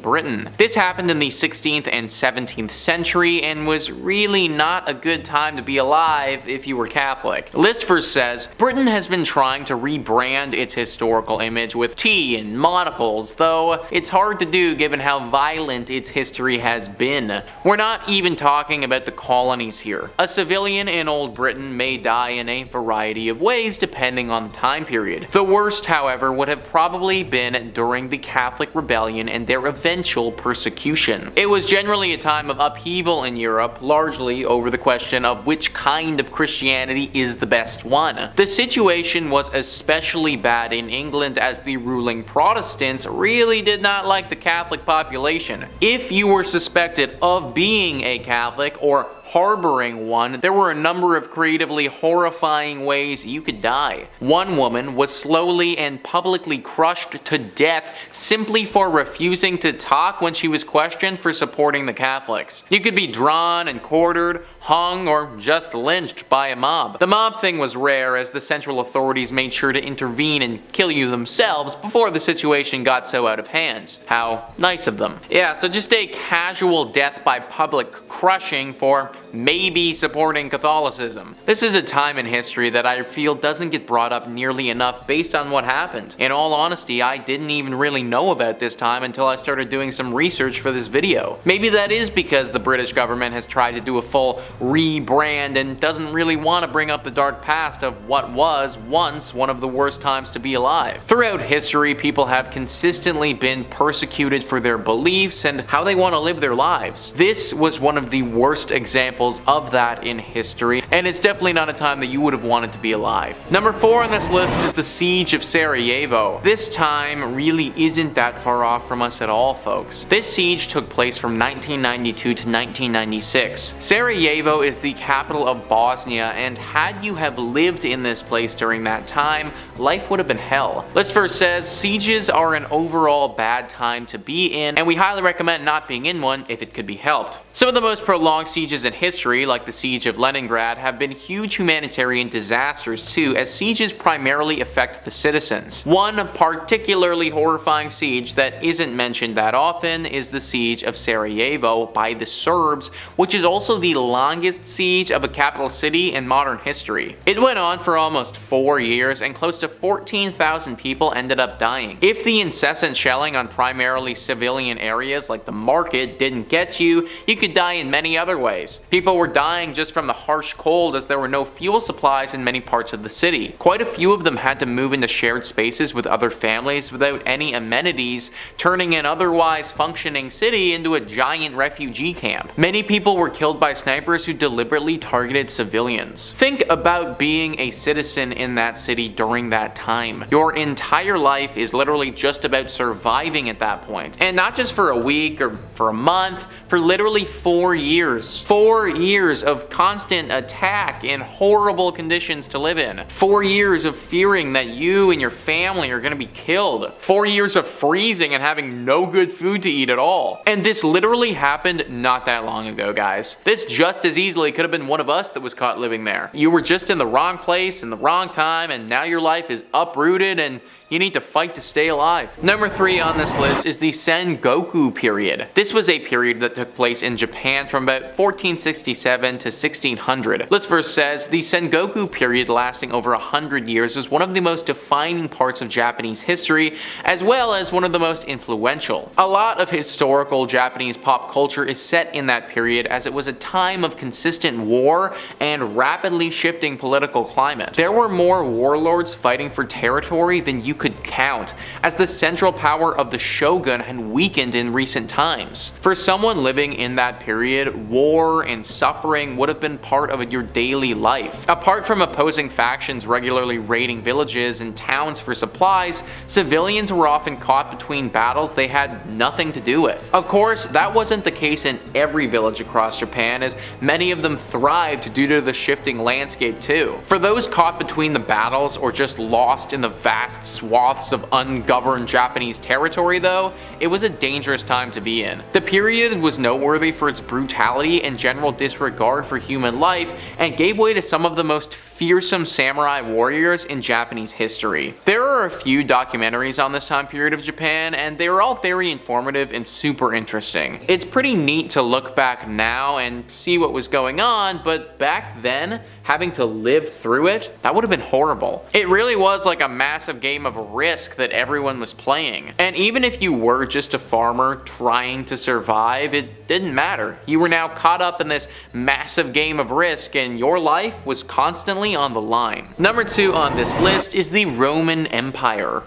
Britain. This happened in the 16th and 17th century and was really not a good time to be alive if you were Catholic. The list first says, Britain has been trying to rebrand its historical image with tea and monocles, though it's hard to do given how violent its history has been. We're not even talking about the colonies here. A civilian in Old Britain may die in a variety of ways depending on the time period. The worst, however, would have probably been during the Catholic Rebellion and their eventual persecution. It was generally a time of upheaval in Europe, largely over the question of which kind of Christianity is the best one. The situation was especially bad in England, as the ruling Protestants really did not like the Catholic population. If you were suspected of being a Catholic or harboring one, there were a number of creatively horrifying ways you could die. One woman was slowly and publicly crushed to death simply for refusing to talk when she was questioned for supporting the Catholics. You could be drawn and quartered, hung, or just lynched by a mob. The mob thing was rare, as the central authorities made sure to intervene and kill you themselves before the situation got so out of hands. How nice of them. Yeah, so just a casual death by public crushing for maybe supporting Catholicism. This is a time in history that I feel doesn't get brought up nearly enough based on what happened. In all honesty, I didn't even really know about this time until I started doing some research for this video. Maybe that is because the British government has tried to do a full rebrand and doesn't really want to bring up the dark past of what was once one of the worst times to be alive. Throughout history, people have consistently been persecuted for their beliefs and how they want to live their lives. This was one of the worst examples of that in history, and it's definitely not a time that you would have wanted to be alive. Number 4 on this list is the Siege of Sarajevo. This time really isn't that far off from us at all, folks. This siege took place from 1992 to 1996. Sarajevo is the capital of Bosnia, and had you have lived in this place during that time, life would have been hell. List first says, sieges are an overall bad time to be in, and we highly recommend not being in one if it could be helped. Some of the most prolonged sieges in history, like the Siege of Leningrad, have been huge humanitarian disasters too, as sieges primarily affect the citizens. One particularly horrifying siege that isn't mentioned that often is the Siege of Sarajevo by the Serbs, which is also the longest siege of a capital city in modern history. It went on for almost 4 years, and close to 14,000 people ended up dying. If the incessant shelling on primarily civilian areas like the market didn't get you, you could die in many other ways. People were dying just from the harsh cold, as there were no fuel supplies in many parts of the city. Quite a few of them had to move into shared spaces with other families without any amenities, turning an otherwise functioning city into a giant refugee camp. Many people were killed by snipers who deliberately targeted civilians. Think about being a citizen in that city during that time. Your entire life is literally just about surviving at that point. And not just for a week or for a month, for literally 4 years. 4 years of constant attack in horrible conditions to live in. 4 years of fearing that you and your family are gonna be killed. 4 years of freezing and having no good food to eat at all. And this literally happened not that long ago, guys. This just as easily could have been one of us that was caught living there. You were just in the wrong place in the wrong time, and now your life is uprooted and You need to fight to stay alive. Number 3 on this list is the Sengoku period. This was a period that took place in Japan from about 1467 to 1600. List verse says, the Sengoku period, lasting over 100 years, was one of the most defining parts of Japanese history, as well as one of the most influential. A lot of historical Japanese pop culture is set in that period, as it was a time of consistent war and rapidly shifting political climate. There were more warlords fighting for territory than you could count, as the central power of the shogun had weakened in recent times. For someone living in that period, war and suffering would have been part of your daily life. Apart from opposing factions regularly raiding villages and towns for supplies, civilians were often caught between battles they had nothing to do with. Of course, that wasn't the case in every village across Japan, as many of them thrived due to the shifting landscape too. For those caught between the battles or just lost in the vast swaths of ungoverned Japanese territory though, it was a dangerous time to be in. The period was noteworthy for its brutality and general disregard for human life, and gave way to some of the most fearsome samurai warriors in Japanese history. There are a few documentaries on this time period of Japan, and they were all very informative and super interesting. It's pretty neat to look back now and see what was going on, but back then, having to live through it, that would have been horrible. It really was like a massive game of Risk that everyone was playing. And even if you were just a farmer trying to survive, it didn't matter. You were now caught up in this massive game of Risk, and your life was constantly on the line. Number 2 on this list is the Roman Empire.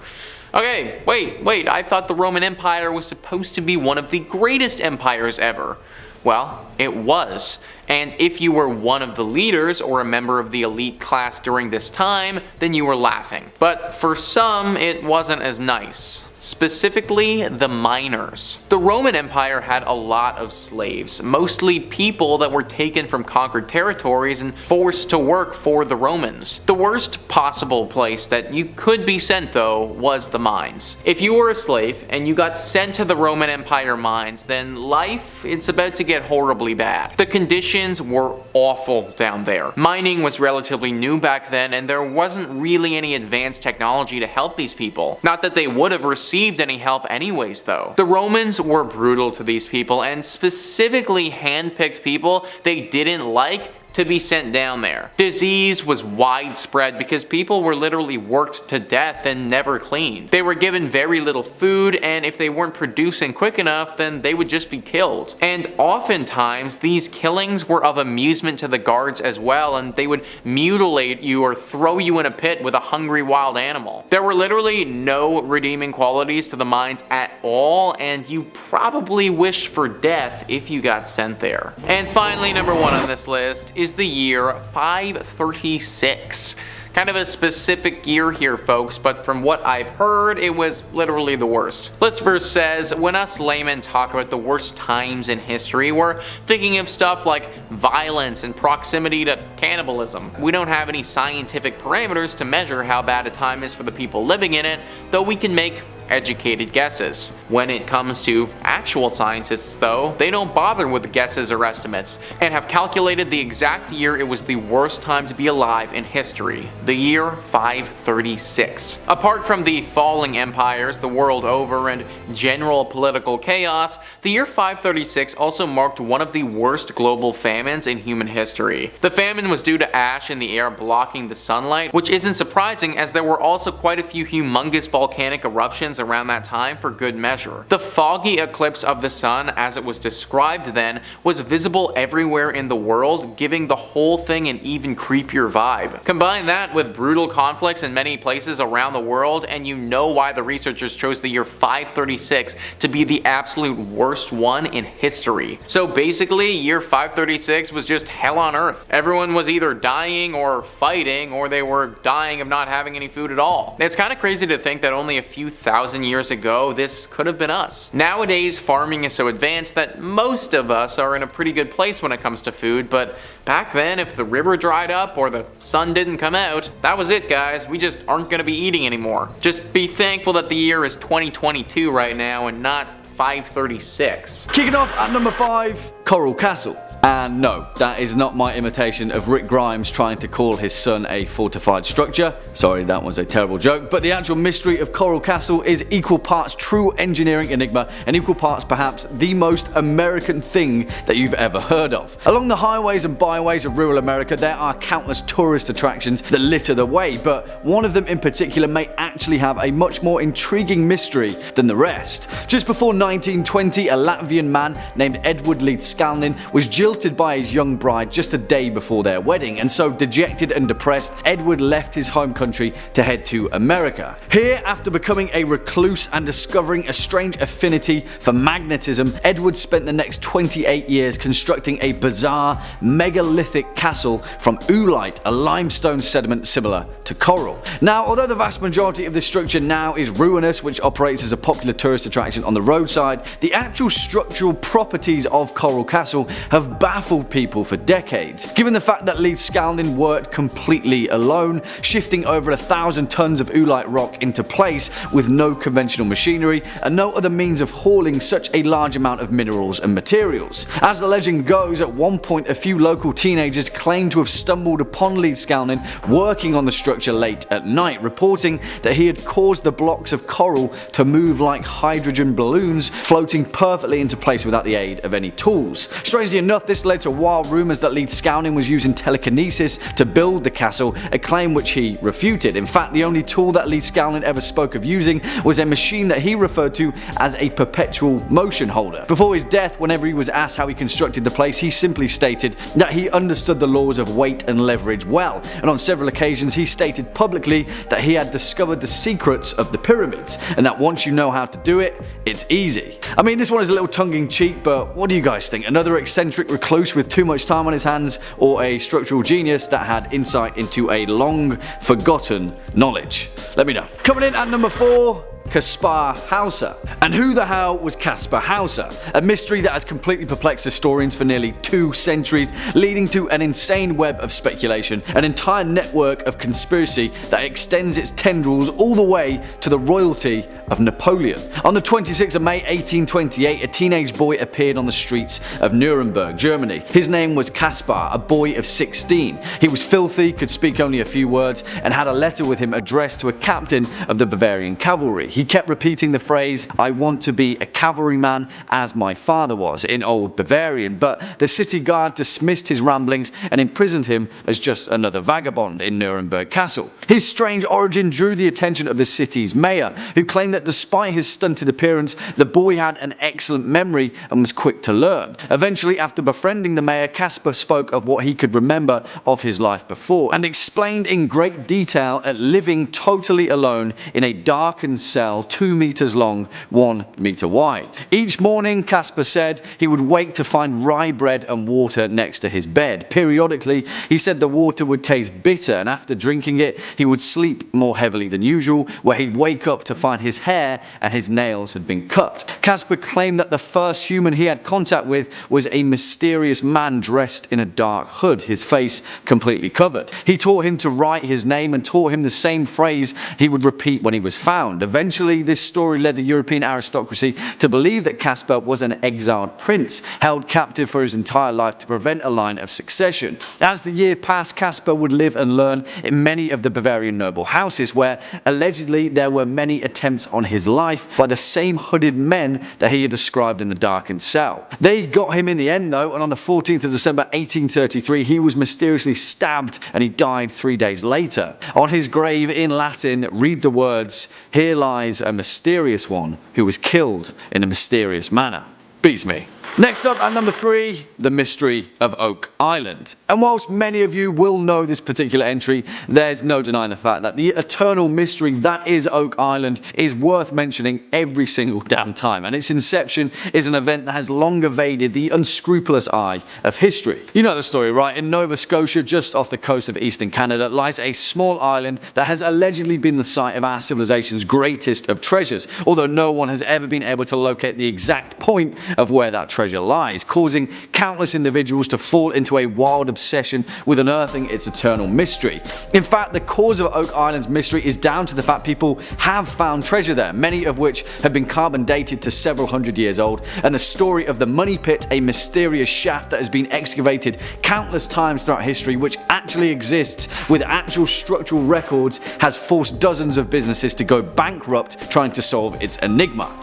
Okay, wait, I thought the Roman Empire was supposed to be one of the greatest empires ever. Well, it was. And if you were one of the leaders or a member of the elite class during this time, then you were laughing. But for some, it wasn't as nice. Specifically, the miners. The Roman Empire had a lot of slaves, mostly people that were taken from conquered territories and forced to work for the Romans. The worst possible place that you could be sent though was the mines. If you were a slave and you got sent to the Roman Empire mines, then life, it's about to get horribly bad. The conditions were awful down there. Mining was relatively new back then, and there wasn't really any advanced technology to help these people. Not that they would have received any help anyways though. The Romans were brutal to these people, and specifically handpicked people they didn't like to be sent down there. Disease was widespread because people were literally worked to death and never cleaned. They were given very little food, and if they weren't producing quick enough, then they would just be killed. And oftentimes, these killings were of amusement to the guards as well, and they would mutilate you or throw you in a pit with a hungry wild animal. There were literally no redeeming qualities to the mines at all, and you probably wished for death if you got sent there. And finally, number 1 on this list is the year 536. Kind of a specific year here, folks, but from what I've heard, it was literally the worst. This verse says, when us laymen talk about the worst times in history, we're thinking of stuff like violence and proximity to cannibalism. We don't have any scientific parameters to measure how bad a time is for the people living in it, though we can make educated guesses. When it comes to actual scientists though, they don't bother with guesses or estimates, and have calculated the exact year it was the worst time to be alive in history, the year 536. Apart from the falling empires the world over and general political chaos, the year 536 also marked one of the worst global famines in human history. The famine was due to ash in the air blocking the sunlight, which isn't surprising as there were also quite a few humongous volcanic eruptions around that time for good measure. The foggy eclipse of the sun, as it was described then, was visible everywhere in the world, giving the whole thing an even creepier vibe. Combine that with brutal conflicts in many places around the world, and you know why the researchers chose the year 536 to be the absolute worst one in history. So basically, year 536 was just hell on earth. Everyone was either dying or fighting, or they were dying of not having any food at all. It's kind of crazy to think that only a few thousand years ago, this could have been us. Nowadays, farming is so advanced that most of us are in a pretty good place when it comes to food, but back then, if the river dried up or the sun didn't come out, that was it, guys. We just aren't gonna be eating anymore. Just be thankful that the year is 2022 right now and not 536. Kicking off at number 5, Coral Castle. And no, that is not my imitation of Rick Grimes trying to call his son a fortified structure. Sorry, that was a terrible joke. But the actual mystery of Coral Castle is equal parts true engineering enigma and equal parts perhaps the most American thing that you've ever heard of. Along the highways and byways of rural America, there are countless tourist attractions that litter the way, but one of them in particular may actually have a much more intriguing mystery than the rest. Just before 1920, a Latvian man named Edward Leedskalnin was jilted by his young bride just a day before their wedding, and so dejected and depressed, Edward left his home country to head to America. Here, after becoming a recluse and discovering a strange affinity for magnetism, Edward spent the next 28 years constructing a bizarre megalithic castle from oolite, a limestone sediment similar to coral. Now, although the vast majority of this structure now is ruinous, which operates as a popular tourist attraction on the roadside, the actual structural properties of Coral Castle have baffled people for decades. Given the fact that Leedskalnin worked completely alone, shifting over 1,000 tons of oolite rock into place with no conventional machinery and no other means of hauling such a large amount of minerals and materials. As the legend goes, at one point a few local teenagers claimed to have stumbled upon Leedskalnin working on the structure late at night, reporting that he had caused the blocks of coral to move like hydrogen balloons, floating perfectly into place without the aid of any tools. Strangely enough, this led to wild rumours that Leedskalnin was using telekinesis to build the castle, a claim which he refuted. In fact, the only tool that Leedskalnin ever spoke of using was a machine that he referred to as a perpetual motion holder. Before his death, whenever he was asked how he constructed the place, he simply stated that he understood the laws of weight and leverage well, and on several occasions he stated publicly that he had discovered the secrets of the pyramids, and that once you know how to do it, it's easy. I mean, this one is a little tongue-in-cheek, but what do you guys think? Another eccentric recluse with too much time on his hands, or a structural genius that had insight into a long-forgotten knowledge? Let me know. Coming in at number 4, Caspar Hower. And who the hell was Caspar Hower? A mystery that has completely perplexed historians for nearly 2 centuries, leading to an insane web of speculation, an entire network of conspiracy that extends its tendrils all the way to the royalty of Napoleon. On the 26th of May 1828, a teenage boy appeared on the streets of Nuremberg, Germany. His name was Caspar, a boy of 16. He was filthy, could speak only a few words, and had a letter with him addressed to a captain of the Bavarian cavalry. He kept repeating the phrase, "I want to be a cavalryman as my father was," in old Bavarian, but the city guard dismissed his ramblings and imprisoned him as just another vagabond in Nuremberg Castle. His strange origin drew the attention of the city's mayor, who claimed that despite his stunted appearance, the boy had an excellent memory and was quick to learn. Eventually, after befriending the mayor, Caspar spoke of what he could remember of his life before, and explained in great detail at living totally alone in a darkened cell 2 meters long, 1 meter wide. Each morning, Caspar said, he would wake to find rye bread and water next to his bed. Periodically, he said the water would taste bitter, and after drinking it, he would sleep more heavily than usual, where he'd wake up to find his hair and his nails had been cut. Caspar claimed that the first human he had contact with was a mysterious man dressed in a dark hood, his face completely covered. He taught him to write his name and taught him the same phrase he would repeat when he was found. Eventually, this story led the European aristocracy to believe that Caspar was an exiled prince, held captive for his entire life to prevent a line of succession. As the year passed, Caspar would live and learn in many of the Bavarian noble houses, where allegedly there were many attempts on his life by the same hooded men that he had described in the darkened cell. They got him in the end though, and on the 14th of December 1833 he was mysteriously stabbed and he died 3 days later. On his grave in Latin read the words, "Here lies a mysterious one who was killed in a mysterious manner." Beats me. Next up at number 3, the mystery of Oak Island. And whilst many of you will know this particular entry, there's no denying the fact that the eternal mystery that is Oak Island is worth mentioning every single damn time, and its inception is an event that has long evaded the unscrupulous eye of history. You know the story, right? In Nova Scotia, just off the coast of eastern Canada, lies a small island that has allegedly been the site of our civilization's greatest of treasures, although no one has ever been able to locate the exact point of where that that treasure lies, causing countless individuals to fall into a wild obsession with unearthing its eternal mystery. In fact, the cause of Oak Island's mystery is down to the fact people have found treasure there, many of which have been carbon dated to several hundred years old, and the story of the Money Pit, a mysterious shaft that has been excavated countless times throughout history, which actually exists with actual structural records, has forced dozens of businesses to go bankrupt trying to solve its enigma.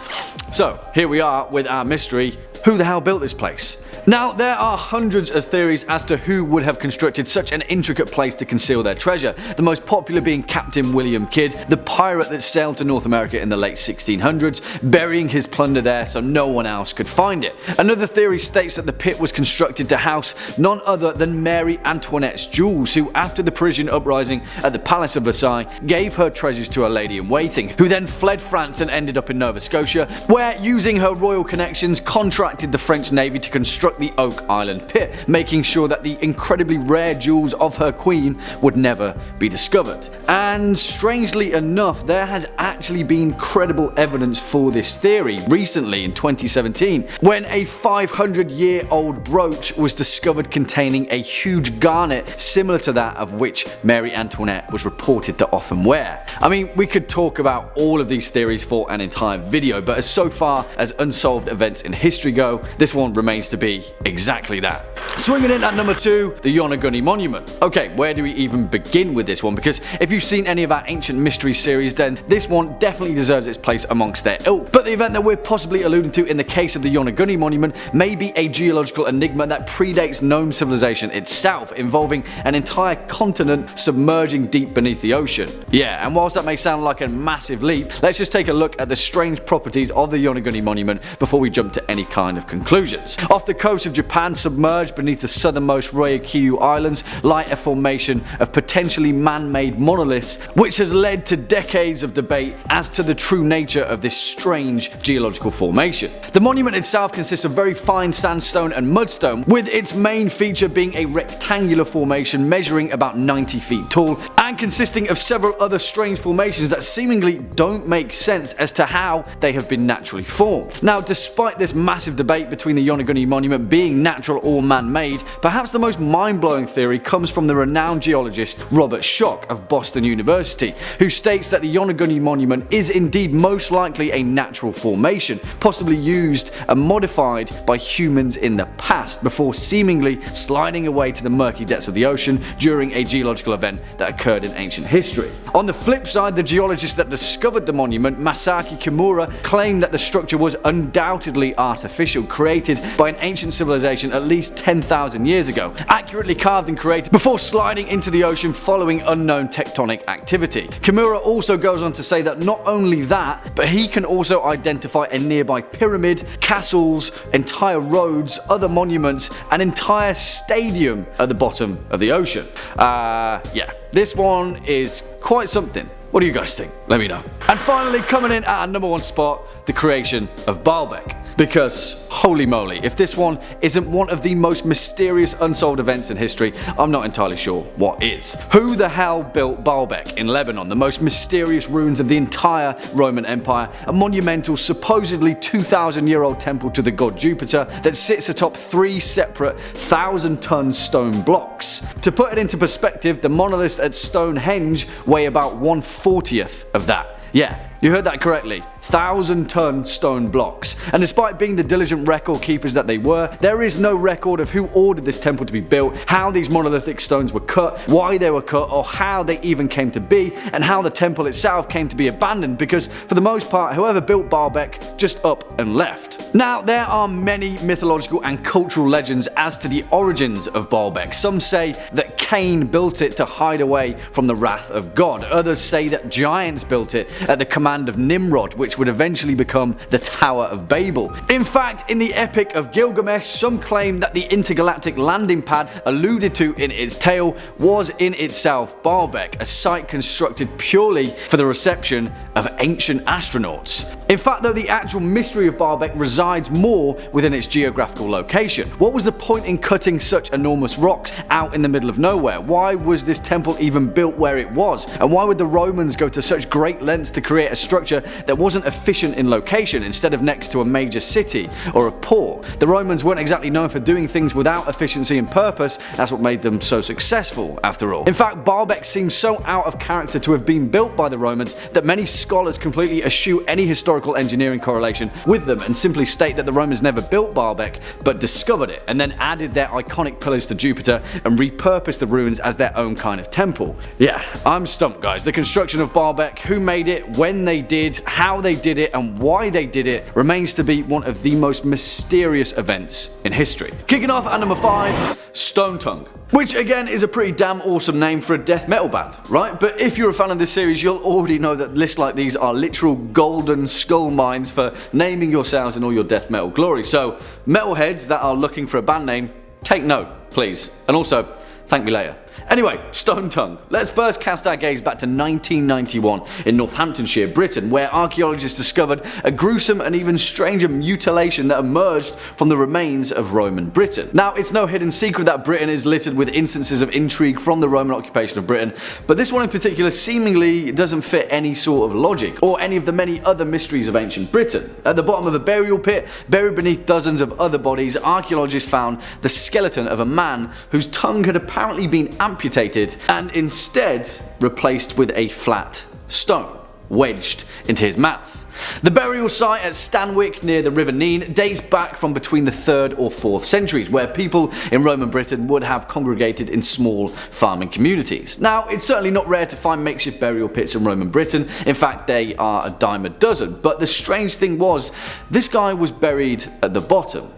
So here we are with our mystery. Who the hell built this place? Now, there are hundreds of theories as to who would have constructed such an intricate place to conceal their treasure, the most popular being Captain William Kidd, the pirate that sailed to North America in the late 1600s, burying his plunder there so no one else could find it. Another theory states that the pit was constructed to house none other than Mary Antoinette's jewels, who after the Parisian uprising at the Palace of Versailles gave her treasures to a lady-in-waiting, who then fled France and ended up in Nova Scotia, where using her royal connections contracted the French Navy to construct the Oak Island pit, making sure that the incredibly rare jewels of her queen would never be discovered. And strangely enough, there has actually been credible evidence for this theory recently in 2017, when a 500-year-old brooch was discovered containing a huge garnet similar to that of which Mary Antoinette was reported to often wear. I mean, we could talk about all of these theories for an entire video, but as so far as unsolved events in history go, this one remains to be exactly that. Swinging in at number 2, the Yonaguni Monument. Okay, where do we even begin with this one? Because if you've seen any of our Ancient Mystery series, then this one definitely deserves its place amongst their ilk. But the event that we're possibly alluding to in the case of the Yonaguni Monument may be a geological enigma that predates known civilization itself, involving an entire continent submerging deep beneath the ocean. Yeah, and whilst that may sound like a massive leap, let's just take a look at the strange properties of the Yonaguni Monument before we jump to any kind of conclusions. Off the coast of Japan, submerged beneath the southernmost Ryukyu Islands, lie a formation of potentially man-made monoliths, which has led to decades of debate as to the true nature of this strange geological formation. The monument itself consists of very fine sandstone and mudstone, with its main feature being a rectangular formation measuring about 90 feet tall, and consisting of several other strange formations that seemingly don't make sense as to how they have been naturally formed. Now, despite this massive debate between the Yonaguni Monument being natural or man-made, perhaps the most mind-blowing theory comes from the renowned geologist Robert Schoch of Boston University, who states that the Yonaguni Monument is indeed most likely a natural formation, possibly used and modified by humans in the past before seemingly sliding away to the murky depths of the ocean during a geological event that occurred in ancient history. On the flip side, the geologist that discovered the monument, Masaaki Kimura, claimed that the structure was undoubtedly artificial, created by an ancient civilization at least 10,000 years ago, accurately carved and created before sliding into the ocean following unknown tectonic activity. Kimura also goes on to say that not only that, but he can also identify a nearby pyramid, castles, entire roads, other monuments, an entire stadium at the bottom of the ocean. Yeah, this one is quite something. What do you guys think? Let me know. And finally, coming in at our number 1 spot, the creation of Baalbek. Because, holy moly, if this one isn't one of the most mysterious unsolved events in history, I'm not entirely sure what is. Who the hell built Baalbek in Lebanon, the most mysterious ruins of the entire Roman Empire, a monumental, supposedly 2,000-year-old temple to the god Jupiter that sits atop 3 separate 1,000-ton stone blocks? To put it into perspective, the monoliths at Stonehenge weigh about 1/40th of that. Yeah, you heard that correctly. 1,000-ton stone blocks. And despite being the diligent record keepers that they were, there is no record of who ordered this temple to be built, how these monolithic stones were cut, why they were cut, or how they even came to be, and how the temple itself came to be abandoned, because for the most part, whoever built Baalbek just up and left. Now, there are many mythological and cultural legends as to the origins of Baalbek. Some say that Cain built it to hide away from the wrath of God. Others say that giants built it at the command of Nimrod, which would eventually become the Tower of Babel. In fact, in the Epic of Gilgamesh, some claim that the intergalactic landing pad alluded to in its tale was in itself Baalbek, a site constructed purely for the reception of ancient astronauts. In fact, though, the actual mystery of Baalbek resides more within its geographical location. What was the point in cutting such enormous rocks out in the middle of nowhere? Why was this temple even built where it was? And why would the Romans go to such great lengths to create a structure that wasn't efficient in location instead of next to a major city or a port. The Romans weren't exactly known for doing things without efficiency and purpose. That's what made them so successful, after all. In fact, Baalbek seems so out of character to have been built by the Romans that many scholars completely eschew any historical engineering correlation with them and simply state that the Romans never built Baalbek but discovered it and then added their iconic pillars to Jupiter and repurposed the ruins as their own kind of temple. Yeah, I'm stumped, guys. The construction of Baalbek, who made it, when they did, how they did it, and why they did it remains to be one of the most mysterious events in history. Kicking off at number 5, Stone Tongue. Which again is a pretty damn awesome name for a death metal band, right? But if you're a fan of this series, you'll already know that lists like these are literal golden skull mines for naming yourselves in all your death metal glory. So metalheads that are looking for a band name, take note, please. And also, thank me later. Anyway, Stone Tongue. Let's first cast our gaze back to 1991 in Northamptonshire, Britain, where archaeologists discovered a gruesome and even stranger mutilation that emerged from the remains of Roman Britain. Now, it's no hidden secret that Britain is littered with instances of intrigue from the Roman occupation of Britain, but this one in particular seemingly doesn't fit any sort of logic, or any of the many other mysteries of ancient Britain. At the bottom of a burial pit, buried beneath dozens of other bodies, archaeologists found the skeleton of a man whose tongue had apparently been amputated and instead replaced with a flat stone wedged into his mouth. The burial site at Stanwick near the River Nene dates back from between the 3rd or 4th centuries, where people in Roman Britain would have congregated in small farming communities. Now, it's certainly not rare to find makeshift burial pits in Roman Britain. In fact, they are a dime a dozen. But the strange thing was, this guy was buried at the bottom,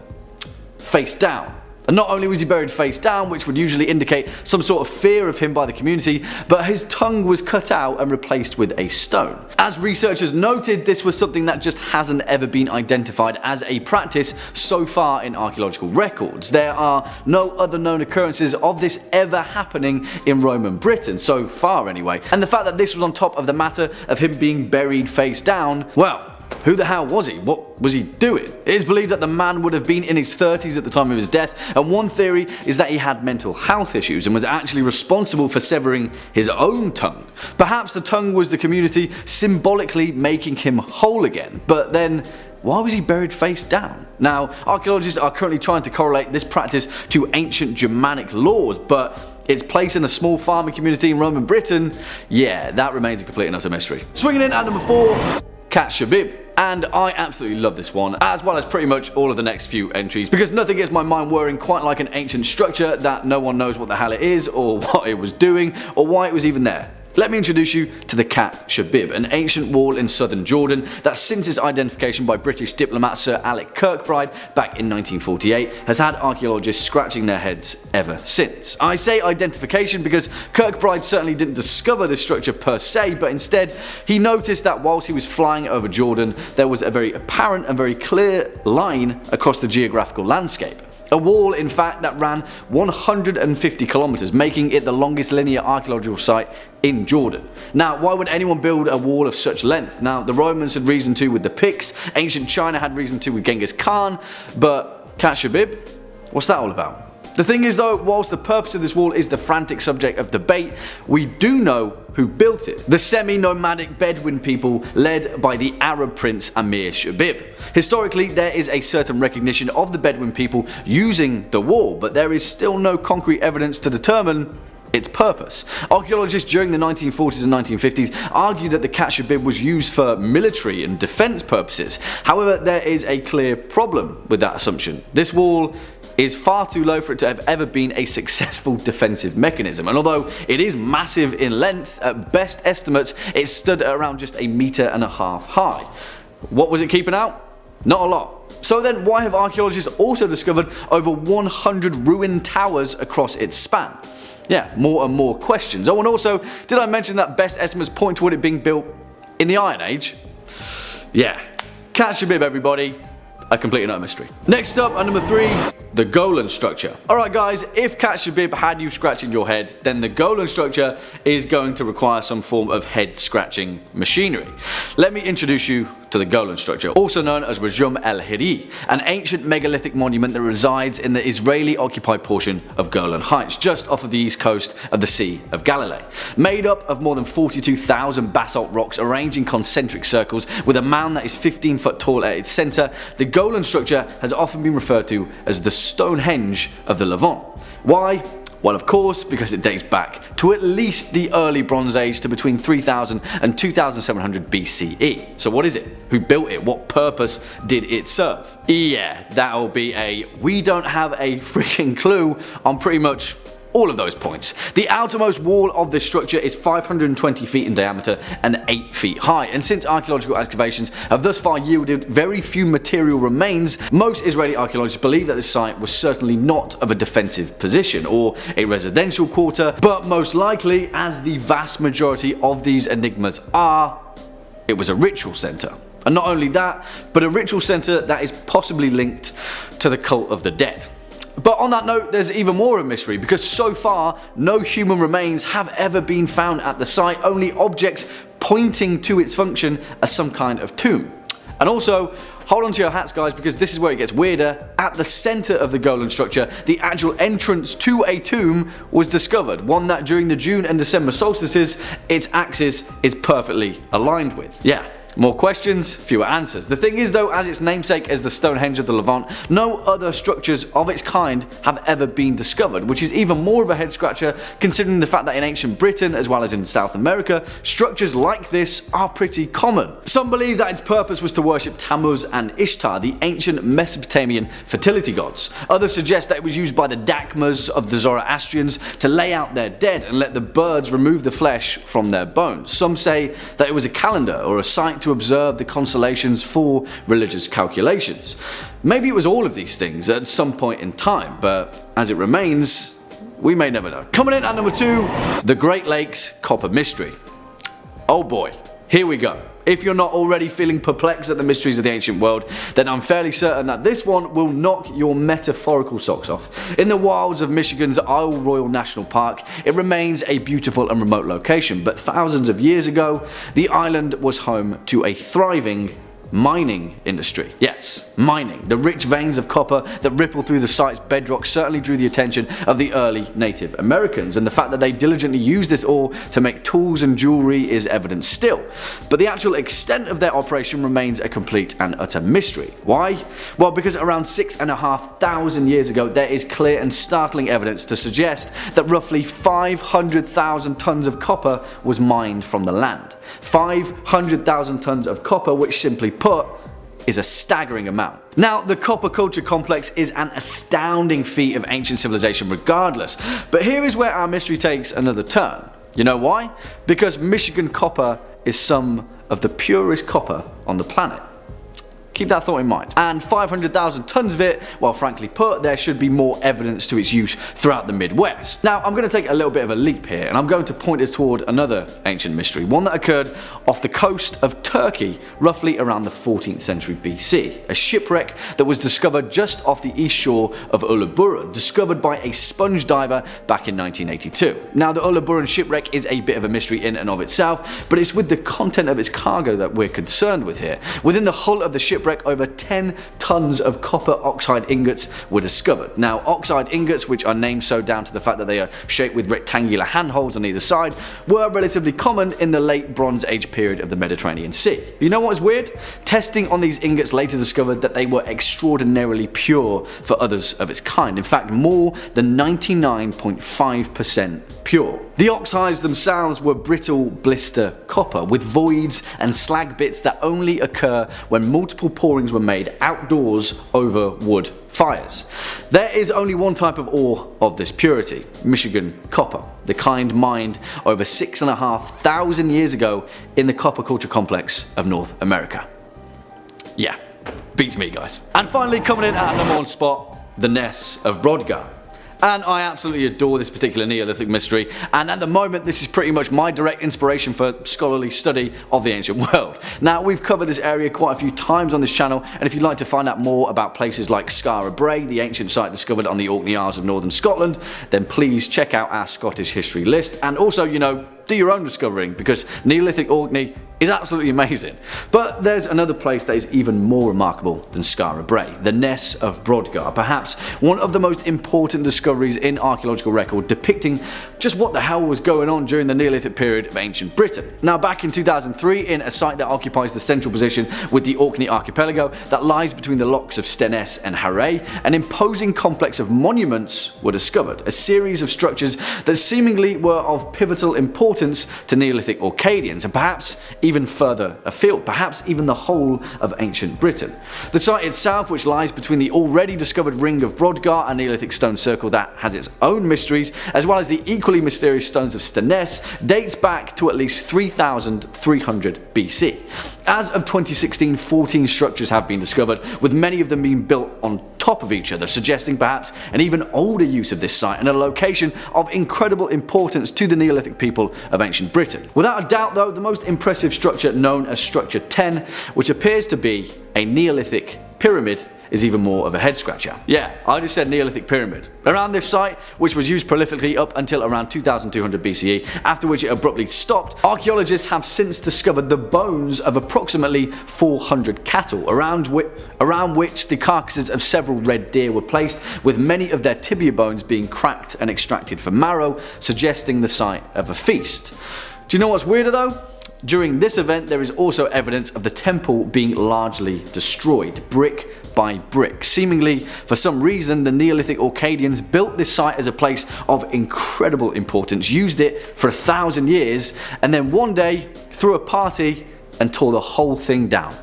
face down. And not only was he buried face down, which would usually indicate some sort of fear of him by the community, but his tongue was cut out and replaced with a stone. As researchers noted, this was something that just hasn't ever been identified as a practice so far in archaeological records. There are no other known occurrences of this ever happening in Roman Britain, so far anyway. And the fact that this was on top of the matter of him being buried face down, well, who the hell was he? What was he doing? It is believed that the man would have been in his 30s at the time of his death, and one theory is that he had mental health issues and was actually responsible for severing his own tongue. Perhaps the tongue was the community symbolically making him whole again, but then why was he buried face down? Now, archaeologists are currently trying to correlate this practice to ancient Germanic laws, but its place in a small farming community in Roman Britain, yeah, that remains a complete and utter mystery. Swinging in at number 4, Kat Shabib. And I absolutely love this one, as well as pretty much all of the next few entries, because nothing gets my mind whirring quite like an ancient structure that no one knows what the hell it is, or what it was doing, or why it was even there. Let me introduce you to the Kat Shabib, an ancient wall in southern Jordan that, since its identification by British diplomat Sir Alec Kirkbride back in 1948, has had archaeologists scratching their heads ever since. I say identification because Kirkbride certainly didn't discover this structure per se, but instead he noticed that whilst he was flying over Jordan, there was a very apparent and very clear line across the geographical landscape. A wall, in fact, that ran 150 kilometers, making it the longest linear archaeological site in Jordan. Now, why would anyone build a wall of such length? Now, the Romans had reason to with the Picts, ancient China had reason to with Genghis Khan, but Kat Shabib? What's that all about? The thing is though, whilst the purpose of this wall is the frantic subject of debate, we do know who built it. The semi-nomadic Bedouin people led by the Arab prince Amir Shabib. Historically, there is a certain recognition of the Bedouin people using the wall, but there is still no concrete evidence to determine its purpose. Archaeologists during the 1940s and 1950s argued that the Kat Shabib was used for military and defense purposes. However, there is a clear problem with that assumption. This wall is far too low for it to have ever been a successful defensive mechanism, and although it is massive in length, at best estimates it stood at around just 1.5 meters high. What was it keeping out? Not a lot. So then why have archaeologists also discovered over 100 ruined towers across its span? Yeah, more and more questions. Oh, and also, did I mention that best estimates point toward it being built in the Iron Age? Yeah, Kat Shabib, everybody, a complete and utter mystery. Next up, at number 3, the Golan structure. Alright guys, if Cat Shabib had you scratching your head, then the Golan structure is going to require some form of head scratching machinery. Let me introduce you to the Golan structure, also known as Rajum el-Hiri, an ancient megalithic monument that resides in the Israeli-occupied portion of Golan Heights, just off of the east coast of the Sea of Galilee. Made up of more than 42,000 basalt rocks arranged in concentric circles with a mound that is 15 foot tall at its centre, the Golan structure has often been referred to as the Stonehenge of the Levant. Why? Well, of course, because it dates back to at least the early Bronze Age to between 3000 and 2700 BCE. So what is it? Who built it? What purpose did it serve? Yeah, that'll be a we don't have a freaking clue on pretty much all of those points. The outermost wall of this structure is 520 feet in diameter and 8 feet high, and since archaeological excavations have thus far yielded very few material remains, most Israeli archaeologists believe that this site was certainly not of a defensive position or a residential quarter, but most likely, as the vast majority of these enigmas are, it was a ritual centre. And not only that, but a ritual centre that is possibly linked to the cult of the dead. But on that note, there's even more of a mystery, because so far no human remains have ever been found at the site, only objects pointing to its function as some kind of tomb. And also, hold on to your hats guys, because this is where it gets weirder. At the centre of the Golan structure, the actual entrance to a tomb was discovered, one that during the June and December solstices, its axis is perfectly aligned with. Yeah. More questions, fewer answers. The thing is though, as its namesake as the Stonehenge of the Levant, no other structures of its kind have ever been discovered, which is even more of a head scratcher considering the fact that in ancient Britain as well as in South America, structures like this are pretty common. Some believe that its purpose was to worship Tammuz and Ishtar, the ancient Mesopotamian fertility gods. Others suggest that it was used by the Dakmas of the Zoroastrians to lay out their dead and let the birds remove the flesh from their bones. Some say that it was a calendar or a site to observe the constellations for religious calculations. Maybe it was all of these things at some point in time, but as it remains, we may never know. Coming in at number 2, the Great Lakes Copper Mystery. Oh boy, here we go. If you're not already feeling perplexed at the mysteries of the ancient world, then I'm fairly certain that this one will knock your metaphorical socks off. In the wilds of Michigan's Isle Royale National Park, it remains a beautiful and remote location, but thousands of years ago, the island was home to a thriving mining industry. Yes, mining. The rich veins of copper that ripple through the site's bedrock certainly drew the attention of the early Native Americans, and the fact that they diligently used this ore to make tools and jewelry is evident still. But the actual extent of their operation remains a complete and utter mystery. Why? Well, because around 6,500 years ago there is clear and startling evidence to suggest that roughly 500,000 tons of copper was mined from the land. 500,000 tons of copper, which simply put is a staggering amount. Now, the copper culture complex is an astounding feat of ancient civilization regardless, but here is where our mystery takes another turn. You know why? Because Michigan copper is some of the purest copper on the planet. Keep that thought in mind. And 500,000 tons of it, well frankly put, there should be more evidence to its use throughout the Midwest. Now I'm going to take a little bit of a leap here, and I'm going to point us toward another ancient mystery, one that occurred off the coast of Turkey roughly around the 14th century BC. A shipwreck that was discovered just off the east shore of Uluburun, discovered by a sponge diver back in 1982. Now the Uluburun shipwreck is a bit of a mystery in and of itself, but it's with the content of its cargo that we're concerned with here. Within the hull of the shipwreck, over 10 tons of copper oxide ingots were discovered. Now, oxide ingots, which are named so down to the fact that they are shaped with rectangular handholds on either side, were relatively common in the late Bronze Age period of the Mediterranean Sea. You know what is weird? Testing on these ingots later discovered that they were extraordinarily pure for others of its kind. In fact, more than 99.5% pure. The oxides themselves were brittle blister copper with voids and slag bits that only occur when multiple pourings were made outdoors over wood fires. There is only one type of ore of this purity, Michigan copper, the kind mined over 6,500 years ago in the copper culture complex of North America. Yeah, beats me guys. And finally coming in at number 1 spot, the Ness of Brodgar. And I absolutely adore this particular Neolithic mystery, and at the moment this is pretty much my direct inspiration for scholarly study of the ancient world. Now, we've covered this area quite a few times on this channel, and if you'd like to find out more about places like Skara Brae, the ancient site discovered on the Orkney Isles of northern Scotland, then please check out our Scottish history list, and also, do your own discovering, because Neolithic Orkney is absolutely amazing. But there's another place that is even more remarkable than Skara Brae, the Ness of Brodgar, perhaps one of the most important discoveries in archaeological record depicting just what the hell was going on during the Neolithic period of ancient Britain. Now, back in 2003, in a site that occupies the central position with the Orkney archipelago that lies between the lochs of Stenness and Harray, an imposing complex of monuments were discovered, a series of structures that seemingly were of pivotal importance to Neolithic Orcadians, and perhaps even further afield, perhaps even the whole of ancient Britain. The site itself, which lies between the already discovered ring of Brodgar, a Neolithic stone circle that has its own mysteries, as well as the equally mysterious stones of Stenness, dates back to at least 3300 BC. As of 2016, 14 structures have been discovered, with many of them being built on top of each other, suggesting perhaps an even older use of this site and a location of incredible importance to the Neolithic people of ancient Britain. Without a doubt though, the most impressive structure, known as Structure 10, which appears to be a Neolithic pyramid, is even more of a head scratcher. Yeah, I just said Neolithic pyramid. Around this site, which was used prolifically up until around 2200 BCE, after which it abruptly stopped, archaeologists have since discovered the bones of approximately 400 cattle, around which the carcasses of several red deer were placed, with many of their tibia bones being cracked and extracted for marrow, suggesting the site of a feast. Do you know what's weirder though? During this event, there is also evidence of the temple being largely destroyed, brick by brick. Seemingly, for some reason, the Neolithic Orcadians built this site as a place of incredible importance, used it for 1,000 years, and then one day threw a party and tore the whole thing down.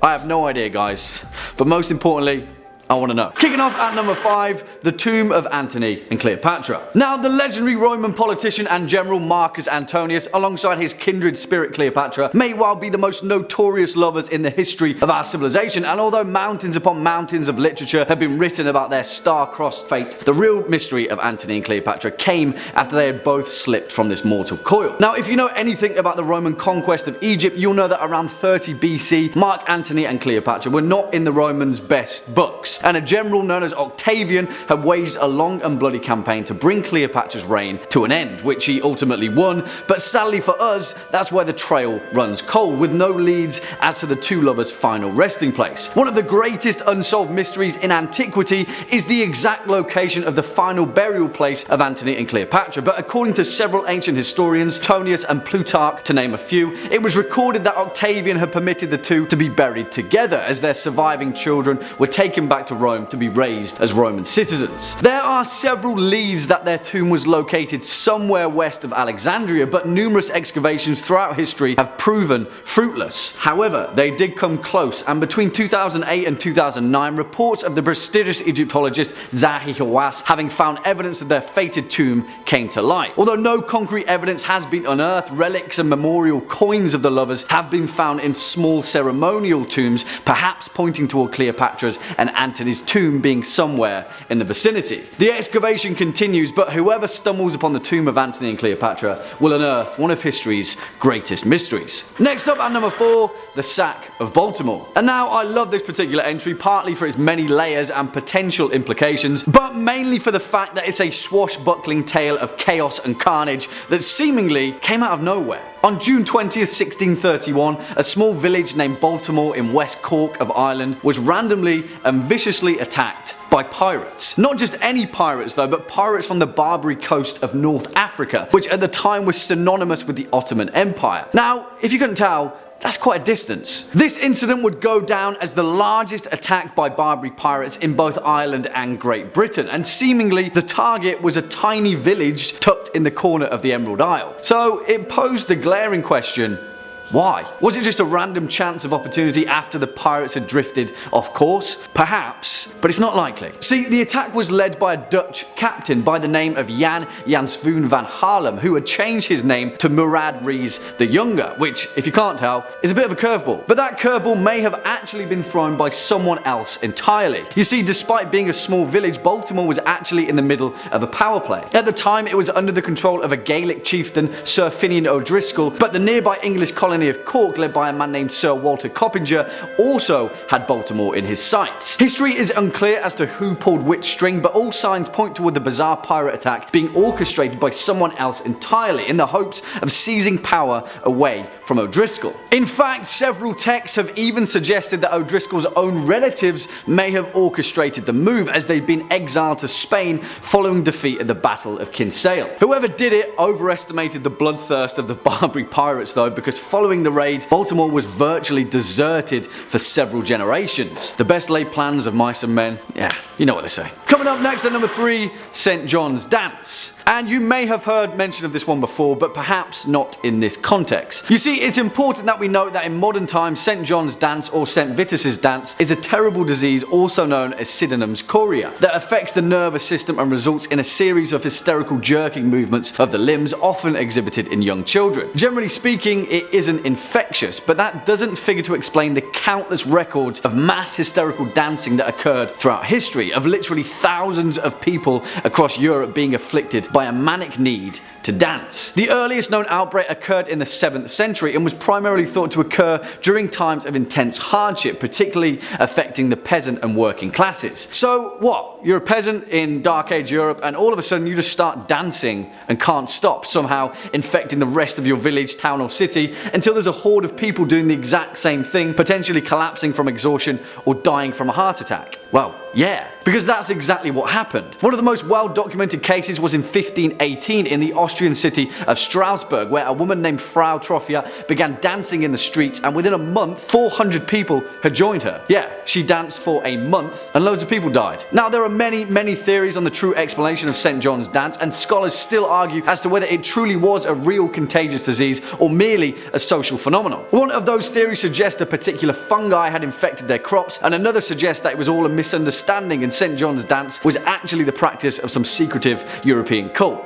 I have no idea, guys, but most importantly, I want to know. Kicking off at number 5, the tomb of Antony and Cleopatra. Now, the legendary Roman politician and general Marcus Antonius, alongside his kindred spirit Cleopatra, may well be the most notorious lovers in the history of our civilization, and although mountains upon mountains of literature have been written about their star-crossed fate, the real mystery of Antony and Cleopatra came after they had both slipped from this mortal coil. Now, if you know anything about the Roman conquest of Egypt, you'll know that around 30 BC, Mark Antony and Cleopatra were not in the Romans' best books, and a general known as Octavian had waged a long and bloody campaign to bring Cleopatra's reign to an end, which he ultimately won, but sadly for us, that's where the trail runs cold, with no leads as to the two lovers' final resting place. One of the greatest unsolved mysteries in antiquity is the exact location of the final burial place of Antony and Cleopatra, but according to several ancient historians, Tonius and Plutarch to name a few, it was recorded that Octavian had permitted the two to be buried together, as their surviving children were taken back to Rome to be raised as Roman citizens. There are several leads that their tomb was located somewhere west of Alexandria, but numerous excavations throughout history have proven fruitless. However, they did come close, and between 2008 and 2009, reports of the prestigious Egyptologist Zahi Hawass having found evidence of their fated tomb came to light. Although no concrete evidence has been unearthed, relics and memorial coins of the lovers have been found in small ceremonial tombs, perhaps pointing toward Cleopatra's and Antony's tomb being somewhere in the vicinity. The excavation continues, but whoever stumbles upon the tomb of Antony and Cleopatra will unearth one of history's greatest mysteries. Next up at number 4, the sack of Baltimore. And now, I love this particular entry, partly for its many layers and potential implications, but mainly for the fact that it's a swashbuckling tale of chaos and carnage that seemingly came out of nowhere. On June 20th, 1631, a small village named Baltimore in West Cork of Ireland was randomly and viciously attacked by pirates. Not just any pirates though, but pirates from the Barbary coast of North Africa, which at the time was synonymous with the Ottoman Empire. Now, if you couldn't tell, that's quite a distance. This incident would go down as the largest attack by Barbary pirates in both Ireland and Great Britain, and seemingly the target was a tiny village tucked in the corner of the Emerald Isle. So it posed the glaring question, Why? Was it just a random chance of opportunity after the pirates had drifted off course? Perhaps, but it's not likely. See, the attack was led by a Dutch captain by the name of Jan Jansvoon van Haarlem, who had changed his name to Murad Rees the Younger, which, if you can't tell, is a bit of a curveball. But that curveball may have actually been thrown by someone else entirely. You see, despite being a small village, Baltimore was actually in the middle of a power play. At the time, it was under the control of a Gaelic chieftain, Sir Finian O'Driscoll, but the nearby English colony of Cork, led by a man named Sir Walter Coppinger, also had Baltimore in his sights. History is unclear as to who pulled which string, but all signs point toward the bizarre pirate attack being orchestrated by someone else entirely, in the hopes of seizing power away from O'Driscoll. In fact, several texts have even suggested that O'Driscoll's own relatives may have orchestrated the move, as they'd been exiled to Spain following defeat at the Battle of Kinsale. Whoever did it overestimated the bloodthirst of the Barbary pirates though, because following the raid, Baltimore was virtually deserted for several generations. The best laid plans of mice and men, yeah, you know what they say. Coming up next at number 3, St. John's Dance. And you may have heard mention of this one before, but perhaps not in this context. You see, it's important that we note that in modern times, St. John's Dance or St. Vitus's Dance is a terrible disease also known as Sydenham's chorea that affects the nervous system and results in a series of hysterical jerking movements of the limbs, often exhibited in young children. Generally speaking, it isn't infectious, but that doesn't figure to explain the countless records of mass hysterical dancing that occurred throughout history, of literally thousands of people across Europe being afflicted by a manic need to dance. The earliest known outbreak occurred in the 7th century and was primarily thought to occur during times of intense hardship, particularly affecting the peasant and working classes. So what? You're a peasant in Dark Age Europe and all of a sudden you just start dancing and can't stop, somehow infecting the rest of your village, town or city, until there's a horde of people doing the exact same thing, potentially collapsing from exhaustion or dying from a heart attack. Well, yeah, because that's exactly what happened. One of the most well-documented cases was in 1518 in the Austrian city of Strasbourg, where a woman named Frau Troffia began dancing in the streets, and within a month, 400 people had joined her. Yeah, she danced for a month, and loads of people died. Now, there are many theories on the true explanation of St. John's Dance, and scholars still argue as to whether it truly was a real contagious disease or merely a social phenomenon. One of those theories suggests a particular fungi had infected their crops, and another suggests that it was all a misunderstanding and St. John's Dance was actually the practice of some secretive European cult.